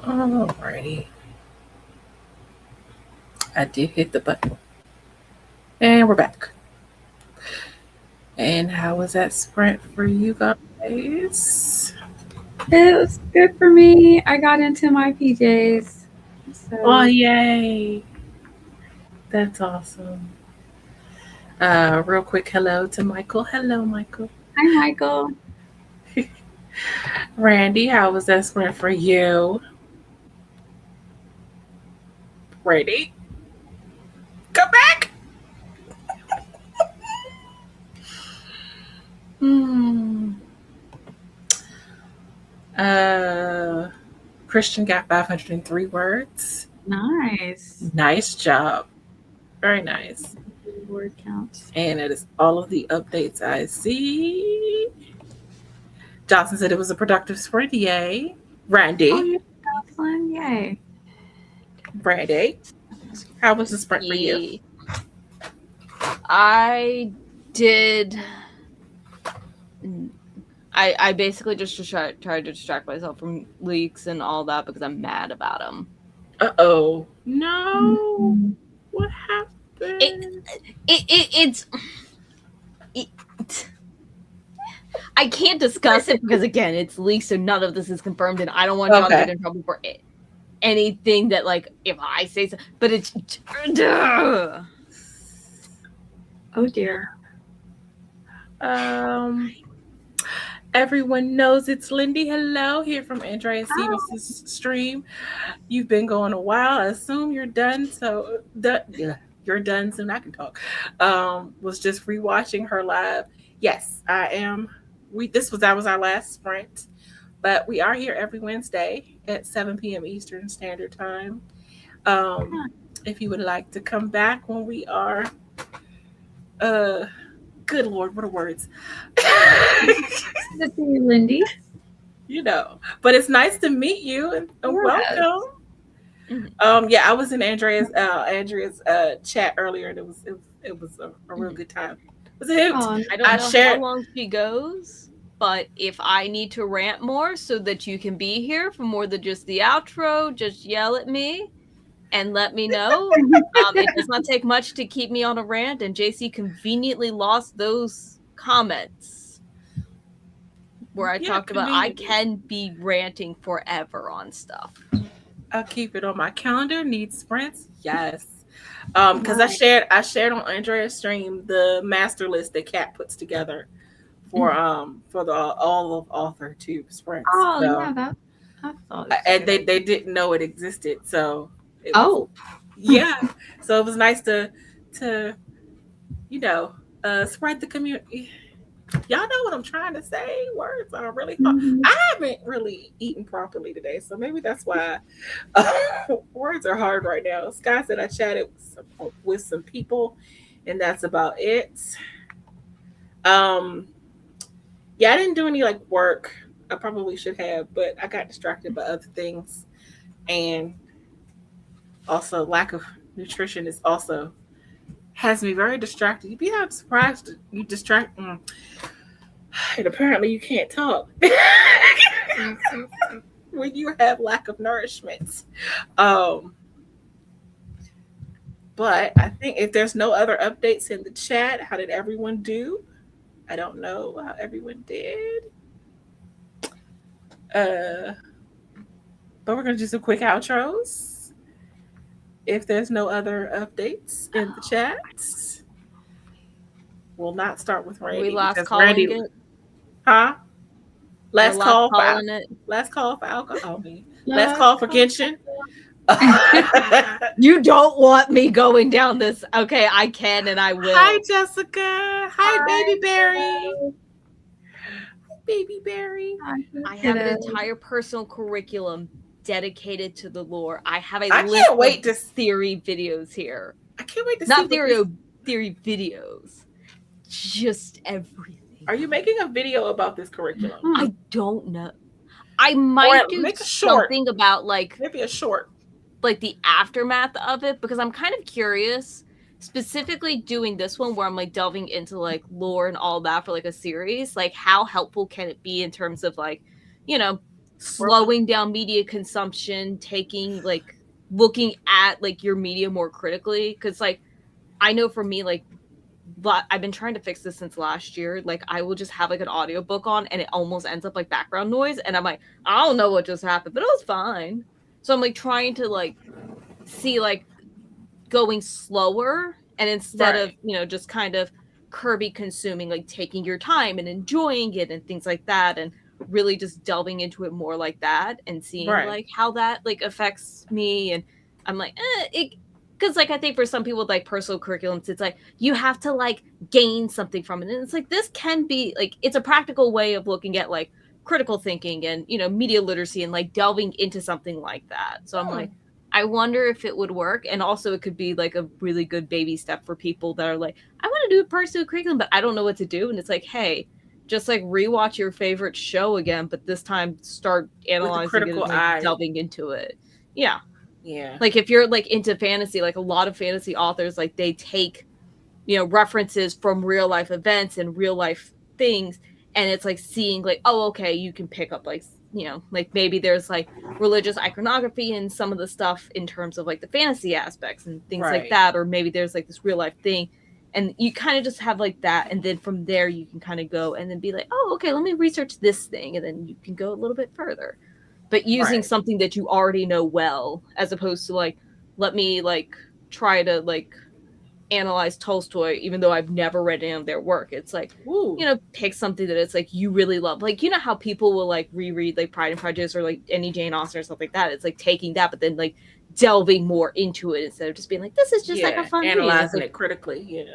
Alrighty. I did hit the button. And we're back. And how was that sprint for you guys?
It was good for me. I got into my PJs. So.
Oh, yay. That's awesome. Real quick hello to Michael. Hello, Michael.
Hi, Michael.
Randi, how was that sprint for you? Randi? Come back! Christian got 503 words.
Nice.
Nice job. Very nice.
Word counts.
And it is all of the updates I see. Johnson said it was a productive sprint. Yay. Randi.
Oh, yeah, Jocelyn. Yay.
Randi. How was the sprint for you?
I did. I basically just tried to distract myself from leaks and all that because I'm mad about them.
Uh-oh. No. What happened?
I can't discuss it because, again, it's leaks, so none of this is confirmed, and I don't want y'all to get in trouble for it. Anything that, like, if I say so, but it's...
Oh, dear.
Everyone knows it's Lindy. Hello, here from Andrea Stevens' stream. You've been going a while. I assume you're done. So you're done soon. I can talk. Was just rewatching her live. Yes, I am. That was our last sprint, but we are here every Wednesday at 7 p.m. Eastern Standard Time. If you would like to come back when we are, good Lord, what are words?
Good to see you, Lindy.
You know, but it's nice to meet you and welcome.
Mm-hmm.
Yeah, I was in Andrea's chat earlier, and it was a real good time. It was a hoot.
I don't know how long she goes, but if I need to rant more so that you can be here for more than just the outro, just yell at me and let me know. It does not take much to keep me on a rant, and JC conveniently lost those comments where I talked about I can be ranting forever on stuff.
I'll keep it on my calendar. Need sprints? Yes. Because I shared on Andrea's stream the master list that Kat puts together for the all of author tube sprints.
Oh,
so,
yeah, I thought.
And they didn't know it existed, so. Yeah. So it was nice to spread the community. Y'all know what I'm trying to say. Words are really hard. I haven't really eaten properly today, so maybe that's why words are hard right now. Sky said I chatted with some people, and that's about it. Yeah, I didn't do any work. I probably should have, but I got distracted by other things, and also lack of nutrition is also has me very distracted. You'd be surprised you distract. And apparently you can't talk when you have lack of nourishment. But I think if there's no other updates in the chat, how did everyone do? I don't know how everyone did. But we're going to do some quick outros. If there's no other updates in the chat, we'll not start with Randi.
We last calling it?
Huh? Last call for alcohol. Last call for Genshin.
You don't want me going down this. Okay, I can and I will.
Hi, Jessica. Hi, Baby Berry. Baby Berry.
I have an entire personal curriculum dedicated to the lore. I have a
list of
theory videos here.
I can't wait to
see theory videos. Just everything.
Are you making a video about this curriculum?
I don't know. I might do something about
maybe a short.
The aftermath of it, because I'm kind of curious, specifically doing this one where I'm delving into lore and all that for a series. How helpful can it be in terms of slowing down media consumption, taking like looking at like your media more critically. Because like I know for me, like, but I've been trying to fix this since last year. Like I will just have like an audiobook on and it almost ends up like background noise, and I'm like, I don't know what just happened, but it was fine. So I'm like trying to like see like going slower, and instead of, you know, just kind of Kirby consuming, like taking your time and enjoying it and things like that, and really just delving into it more like that and seeing like how that like affects me. And I'm like, it, because like I think for some people with like personal curriculums, it's like you have to like gain something from it, and it's like this can be like, it's a practical way of looking at like critical thinking and, you know, media literacy and like delving into something like that. So I'm like, I wonder if it would work. And also it could be like a really good baby step for people that are like, I want to do a personal curriculum, but I don't know what to do. And it's like, hey, just like rewatch your favorite show again, but this time start analyzing it and like delving into it. Yeah.
Yeah.
Like if you're like into fantasy, like a lot of fantasy authors, like they take, you know, references from real life events and real life things. And it's like seeing like, oh, okay, you can pick up like, you know, like maybe there's like religious iconography and some of the stuff in terms of like the fantasy aspects and things like that. Or maybe there's like this real life thing, and you kind of just have like that. And then from there you can kind of go and then be like, oh, okay, let me research this thing. And then you can go a little bit further, but using something that you already know well, as opposed to like, let me like try to like analyze Tolstoy, even though I've never read any of their work. It's like, you know, pick something that it's like you really love. Like, you know how people will like reread like Pride and Prejudice or like any Jane Austen or something like that. It's like taking that, but then like delving more into it instead of just being like, this is just like a fun
analyzing
read.
it critically.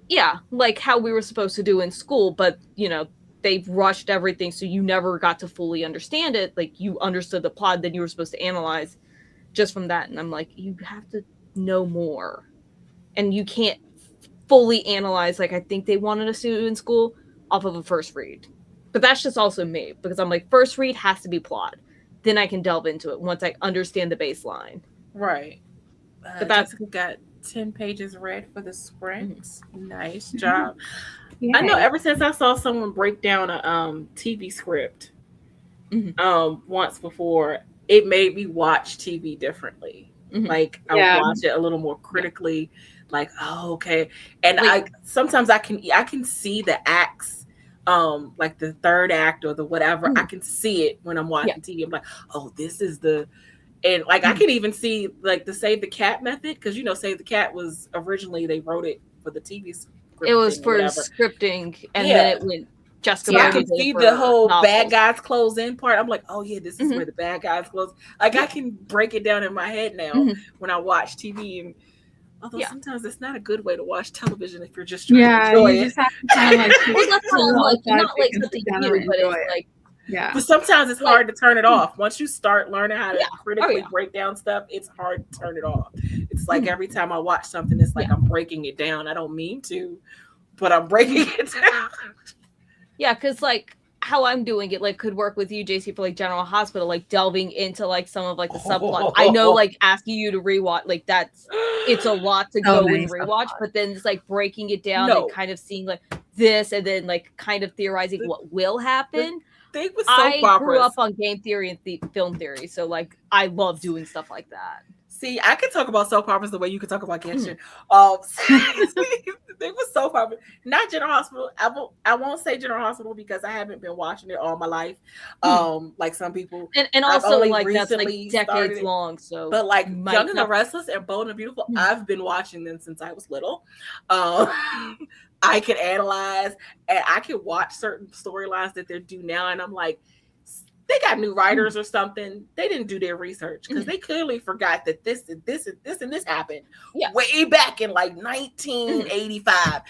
Yeah, like how we were supposed to do in school, but you know, they've rushed everything, so you never got to fully understand it. Like you understood the plot, then you were supposed to analyze just from that. And I'm like, you have to know more. And you can't fully analyze, like I think they wanted us to do in school, off of a first read. But that's just also me, because I'm like, first read has to be plot. Then I can delve into it once I understand the baseline.
Right.
But that's
Jessica got 10 pages read for the sprint. Nice job.
Yay.
I know ever since I saw someone break down a TV script once before, it made me watch TV differently. Like I watch it a little more critically. Like, oh, okay. And like, sometimes I can see the acts, like the third act or the whatever. I can see it when I'm watching TV. I'm like, oh, this is the, and like I can even see like the Save the Cat method, because you know Save the Cat was originally, they wrote it for the TV script.
It was for scripting, and then it went. Jessica,
I can see the whole bad guys close in part. I'm like, oh yeah, this is where the bad guys close. Like I can break it down in my head now when I watch TV. And although sometimes it's not a good way to watch television if you're just trying to enjoy it.
Just have to kind of like,
not like something new, but it's like,
but sometimes it's hard to turn it off. Once you start learning how to critically break down stuff, it's hard to turn it off. It's like every time I watch something, it's like I'm breaking it down. I don't mean to, but I'm breaking it down.
Yeah, because like how I'm doing it like could work with you, JC, for like General Hospital, like delving into like some of like the subplot. I know, like asking you to rewatch, like it's a lot to go and rewatch, but then it's like breaking it down and kind of seeing like this, and then like kind of theorizing what will happen. I grew up on game theory and film theory, so like I love doing stuff like that.
See, I can talk about soap operas the way you can talk about Genshin. They were soap operas, not General Hospital. I won't say General Hospital because I haven't been watching it all my life. Like some people,
and also like that's like decades long. So,
but like Young and the Restless and Bold and the Beautiful, I've been watching them since I was little. I can analyze and I can watch certain storylines that they're due now, and I'm like, they got new writers or something. They didn't do their research because they clearly forgot that this and this happened way back in like 1985.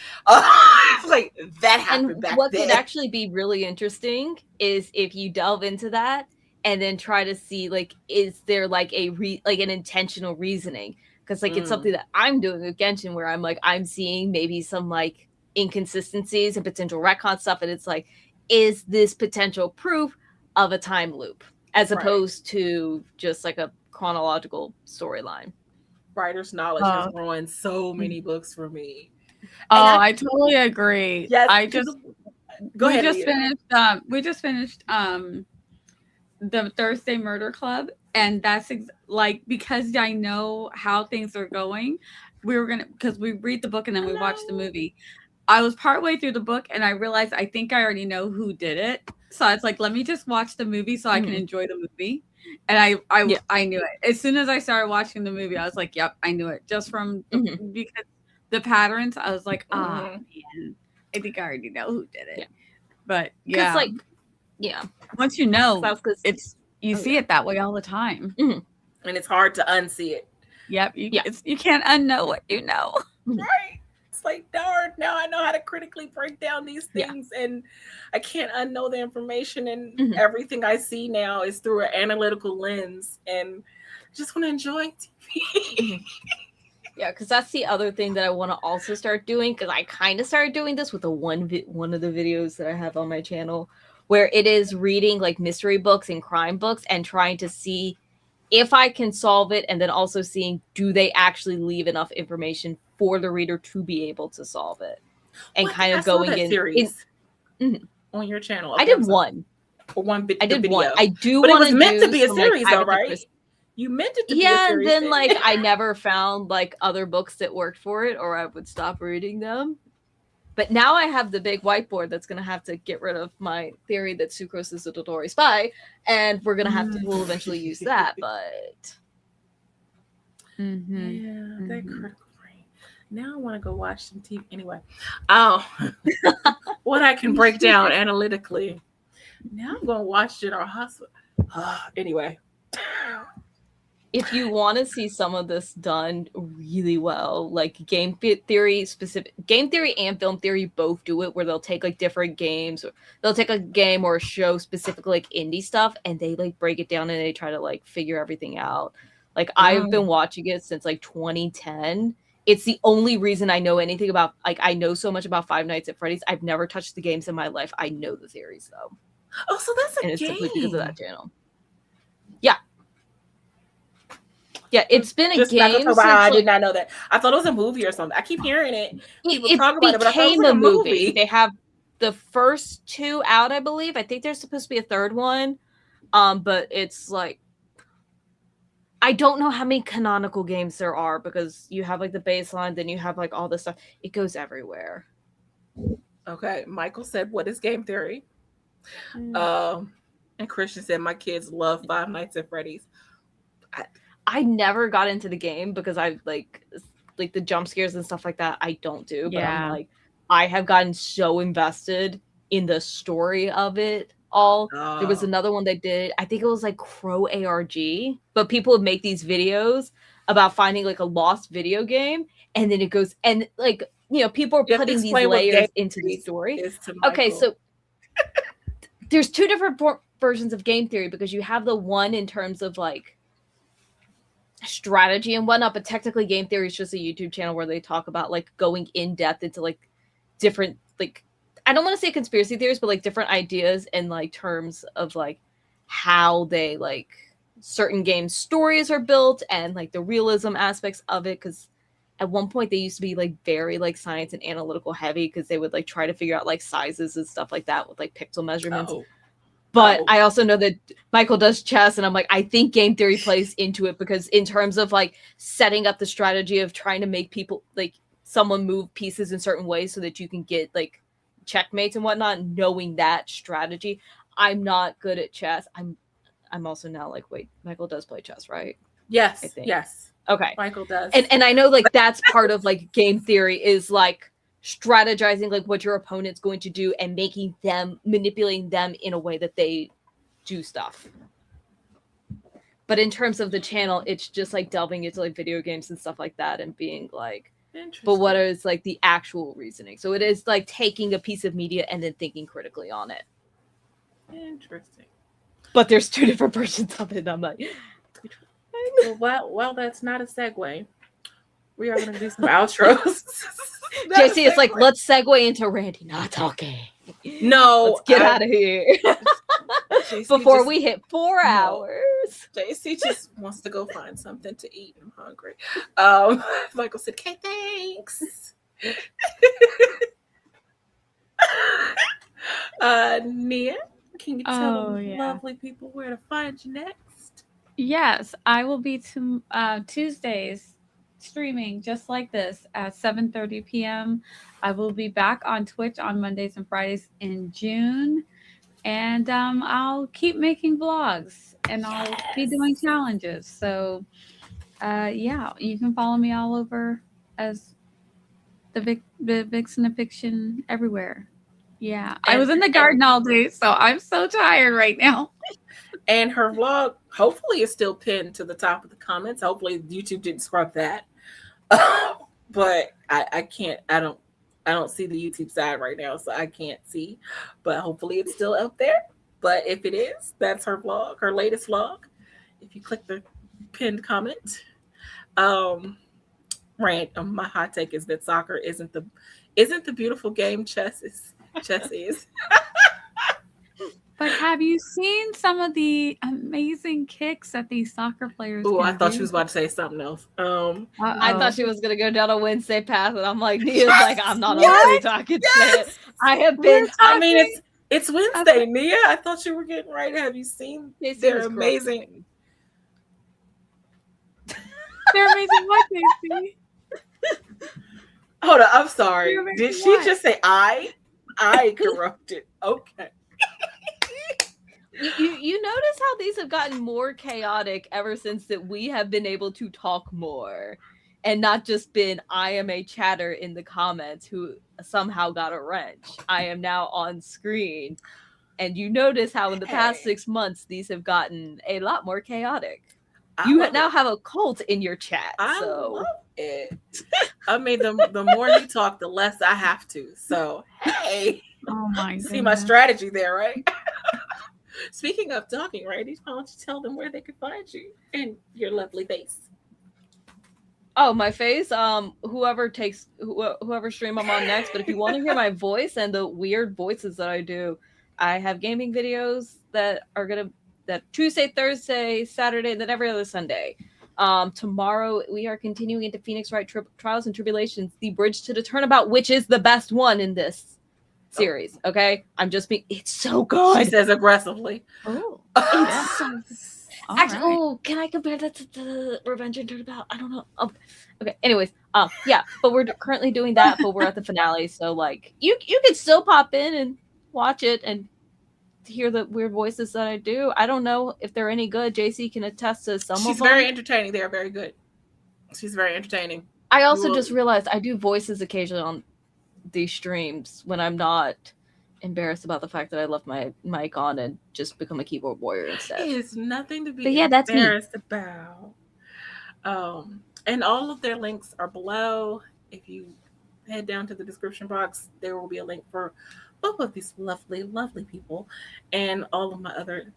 Like that happened back then.
What could actually be really interesting is if you delve into that and then try to see like, is there like an intentional reasoning? Because like it's something that I'm doing with Genshin, where I'm like, I'm seeing maybe some like inconsistencies and potential retcon stuff, and it's like, is this potential proof of a time loop as opposed to just like a chronological storyline?
Writer's knowledge has ruined so many books for me.
I totally agree.
Yes,
we just finished the Thursday Murder Club, and that's like because I know how things are going. We were gonna because we read the book and then we watch the movie. I was partway through the book and I realized I think I already know who did it. So it's like, let me just watch the movie so I can enjoy the movie. And I knew it. As soon as I started watching the movie, I was like, yep, I knew it. Just from because the patterns, I was like, man, I think I already know who did it.
Yeah.
But yeah.
Like, yeah.
Once you know, you see it that way all the time.
And it's hard to unsee it.
Yep. You can't unknow what you know.
Right. It's like, darn, now I know how to critically break down these things, and I can't unknow the information, and everything I see now is through an analytical lens, and I just want to enjoy TV.
Yeah, because that's the other thing that I want to also start doing, because I kind of started doing this with one of the videos that I have on my channel, where it is reading like mystery books and crime books and trying to see if I can solve it, and then also seeing, do they actually leave enough information for the reader to be able to solve it, and kind of going in series
on your channel.
Okay, I did one.
I did
one. I do,
but
want
it was meant to be a series, though, right? You meant it to be a series.
Yeah, and then like I never found like other books that worked for it, or I would stop reading them. But now I have the big whiteboard that's going to have to get rid of my theory that Sucrose is a Dodori spy, and we're going to have to, we'll eventually use that, but...
Yeah, that critical brain. Now I want to go watch some TV. Anyway, oh, what I can break down analytically. Now I'm going to watch General Hospital. Anyway.
If you want to see some of this done really well, like game theory and film theory both do it, where they'll take like different games, or they'll take a game or a show, specifically like indie stuff, and they like break it down and they try to like figure everything out. Like I've been watching it since like 2010. It's the only reason I know anything about, like, I know so much about Five Nights at Freddy's. I've never touched the games in my life. I know the theories though.
Oh, so that's a game.
And it's simply because of that channel. Yeah. Yeah, it's been a game.
Wow, I did not know that. I thought it was a movie or something. I keep hearing it. People talk about it, but I thought it was like a movie.
They have the first two out, I believe. I think there's supposed to be a third one. But it's like, I don't know how many canonical games there are, because you have like the baseline, then you have like all this stuff. It goes everywhere.
Okay, Michael said, "What is game theory?" And Christian said, "My kids love Five Nights at Freddy's."
I never got into the game because I like the jump scares and stuff like that. I don't do, but I'm like, I have gotten so invested in the story of it all. There was another one they did. I think it was like Crow ARG, but people would make these videos about finding like a lost video game, and then it goes, and like, you know, people are putting these layers into the story. Okay, so there's two different versions of game theory, because you have the one in terms of like strategy and whatnot, but technically game theory is just a YouTube channel where they talk about like going in depth into like different, like, I don't want to say conspiracy theories, but like different ideas and like terms of like how they like certain game stories are built and like the realism aspects of it. Because at one point they used to be like very like science and analytical heavy, because they would like try to figure out like sizes and stuff like that with like pixel measurements. But I also know that Michael does chess, and I'm like, I think game theory plays into it, because in terms of like setting up the strategy of trying to make people, like someone move pieces in certain ways so that you can get like checkmates and whatnot, knowing that strategy. I'm not good at chess. I'm also now like, wait, Michael does play chess, right?
Yes.
I think.
Yes.
Okay.
Michael does.
And I know like that's part of like game theory is like strategizing like what your opponent's going to do and manipulating them in a way that they do stuff. But in terms of the channel, it's just like delving into like video games and stuff like that and being like, but what is like the actual reasoning? So it is like taking a piece of media and then thinking critically on it.
Interesting.
But there's two different versions of it. I'm like,
well, that's not a segue. We are going to do some outros.
JC, it's like, let's segue into Randi not talking.
No.
Let's get out of here. Before we hit 4 hours.
JC just wants to go find something to eat. I'm hungry. Michael said, okay, thanks. Nia, Can you tell the
yeah.
lovely people where to find you next?
Yes, I will be Tuesdays streaming just like this at 7:30 p.m. I will be back on Twitch on Mondays and Fridays in June. And I'll keep making vlogs and I'll be doing challenges. So, yeah, you can follow me all over as the Vixen of Fiction everywhere. Yeah, I was in the garden all day, so I'm so tired right now.
And her vlog hopefully is still pinned to the top of the comments. Hopefully YouTube didn't scrub that. But I can't, I don't see the YouTube side right now, so I can't see. But hopefully it's still up there. But if it is, that's her vlog, her latest vlog. If you click the pinned comment. My hot take is that soccer isn't the beautiful game chess is.
But have you seen some of the amazing kicks that these soccer players
Oh,
can
I thought
do?
she was about to say something else.
I thought she was gonna go down a Wednesday path, and I'm like, Nia's like, I'm not only talking shit. I have been.
I mean, it's Wednesday, Nia. I thought you were getting right. Have you seen? They're amazing.
They're amazing. What, Casey?
Hold on, I'm sorry. Did she
what?
just say I? I corrupted. Okay.
You notice how these have gotten more chaotic ever since that we have been able to talk more and not just been I am a chatter in the comments who somehow got a wrench. I am now on screen. And you notice how in the past 6 months these have gotten a lot more chaotic. You now have a cult in your chat.
I love it. I mean, the more you talk, the less I have to. So, hey.
Oh my goodness.
See my strategy there, right? Speaking of talking, Randy, why don't you tell them where they can find you and your lovely face?
Oh, my face. Whoever stream I'm on next. But if you want to hear my voice and the weird voices that I do, I have gaming videos that Tuesday, Thursday, Saturday, and then every other Sunday. Tomorrow we are continuing into Phoenix Wright Trials and Tribulations, the bridge to the turnabout, which is the best one in this series. Okay, I'm just being. It's so good.
She says aggressively.
Oh,
it's so. Actually,
right.
oh, can I compare that to the Revenge and Turnabout? I don't know. Oh, okay. Anyways, yeah, but we're currently doing that, but we're at the finale, so like, you can still pop in and watch it and hear the weird voices that I do. I don't know if they're any good. JC can attest to some of them.
She's very entertaining. They are very good. She's very entertaining.
I also just realized I do voices occasionally on these streams when I'm not embarrassed about the fact that I left my mic on and just become a keyboard warrior instead.
It's nothing to be
that's
embarrassed about. And all of their links are below. If you head down to the description box, there will be a link for both of these lovely, lovely people and all of my other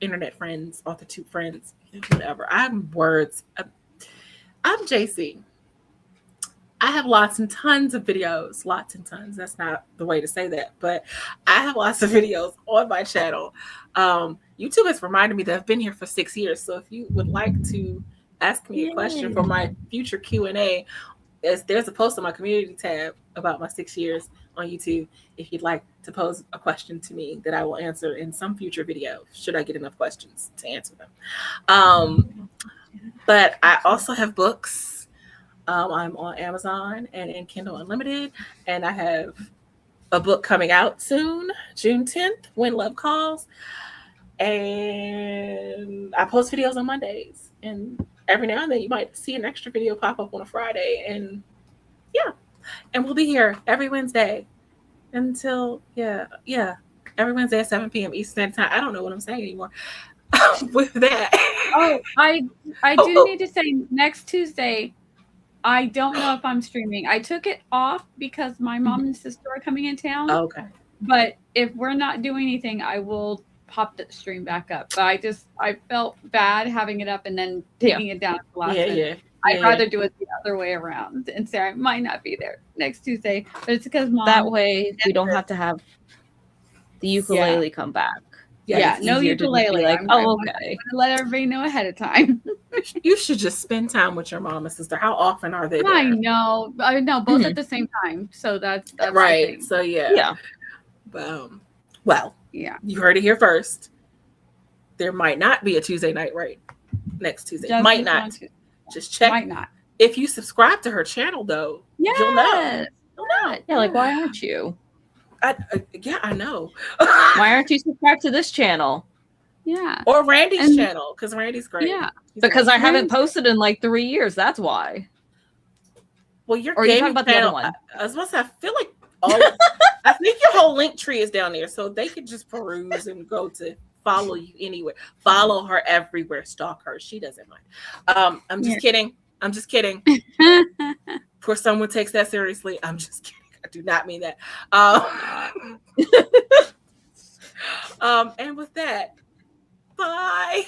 internet friends, AuthorTube friends, whatever. I'm JC. I have lots and tons of videos. Lots and tons. That's not the way to say that, but I have lots of videos on my channel. YouTube has reminded me that I've been here for 6 years. So if you would like to ask me a question for my future Q&A, there's a post on my community tab about my 6 years on YouTube. If you'd like to pose a question to me that I will answer in some future video, should I get enough questions to answer them. But I also have books. I'm on Amazon and in Kindle Unlimited, and I have a book coming out soon, June 10th, When Love Calls. And I post videos on Mondays, and every now and then you might see an extra video pop up on a Friday. And yeah, and we'll be here every Wednesday until every Wednesday at 7 p.m. Eastern Standard Time. I don't know what I'm saying anymore. With that,
I do need to say next Tuesday, I don't know if I'm streaming. I took it off because my mom and sister are coming in town.
Okay.
But if we're not doing anything, I will pop the stream back up. But I felt bad having it up and then taking it down at the last minute. I'd rather do it the other way around and say I might not be there next Tuesday. But it's because mom.
That way we don't have to have the ukulele come back.
Yeah, no ukulele.
Like, okay.
I'm gonna let everybody know ahead of time.
You should just spend time with your mom and sister. How often are they there?
I know both at the same time. So that's
right. So yeah. But, well,
Yeah.
You heard it here first. There might not be a Tuesday night right next Tuesday.
Just
might
this
not.
one too.
Just check.
Might not.
If you subscribe to her channel, though,
Yes.
you'll know. You'll know.
Yeah, like why aren't you?
I know.
Why aren't you subscribed to this channel?
Yeah.
Or Randy's
And-
channel, because Randy's great.
Yeah.
He's
Because
great.
I haven't posted in like 3 years. That's why.
Well, your
Or you
gaming
talking about the other
channel.
one?
I was about to say, I feel like I think your whole link tree is down there, so they could just peruse and go to follow you anywhere. Follow her everywhere. Stalk her. She doesn't mind. I'm just kidding. I'm just kidding. Before someone takes that seriously, I'm just kidding. I do not mean that. And with that, bye.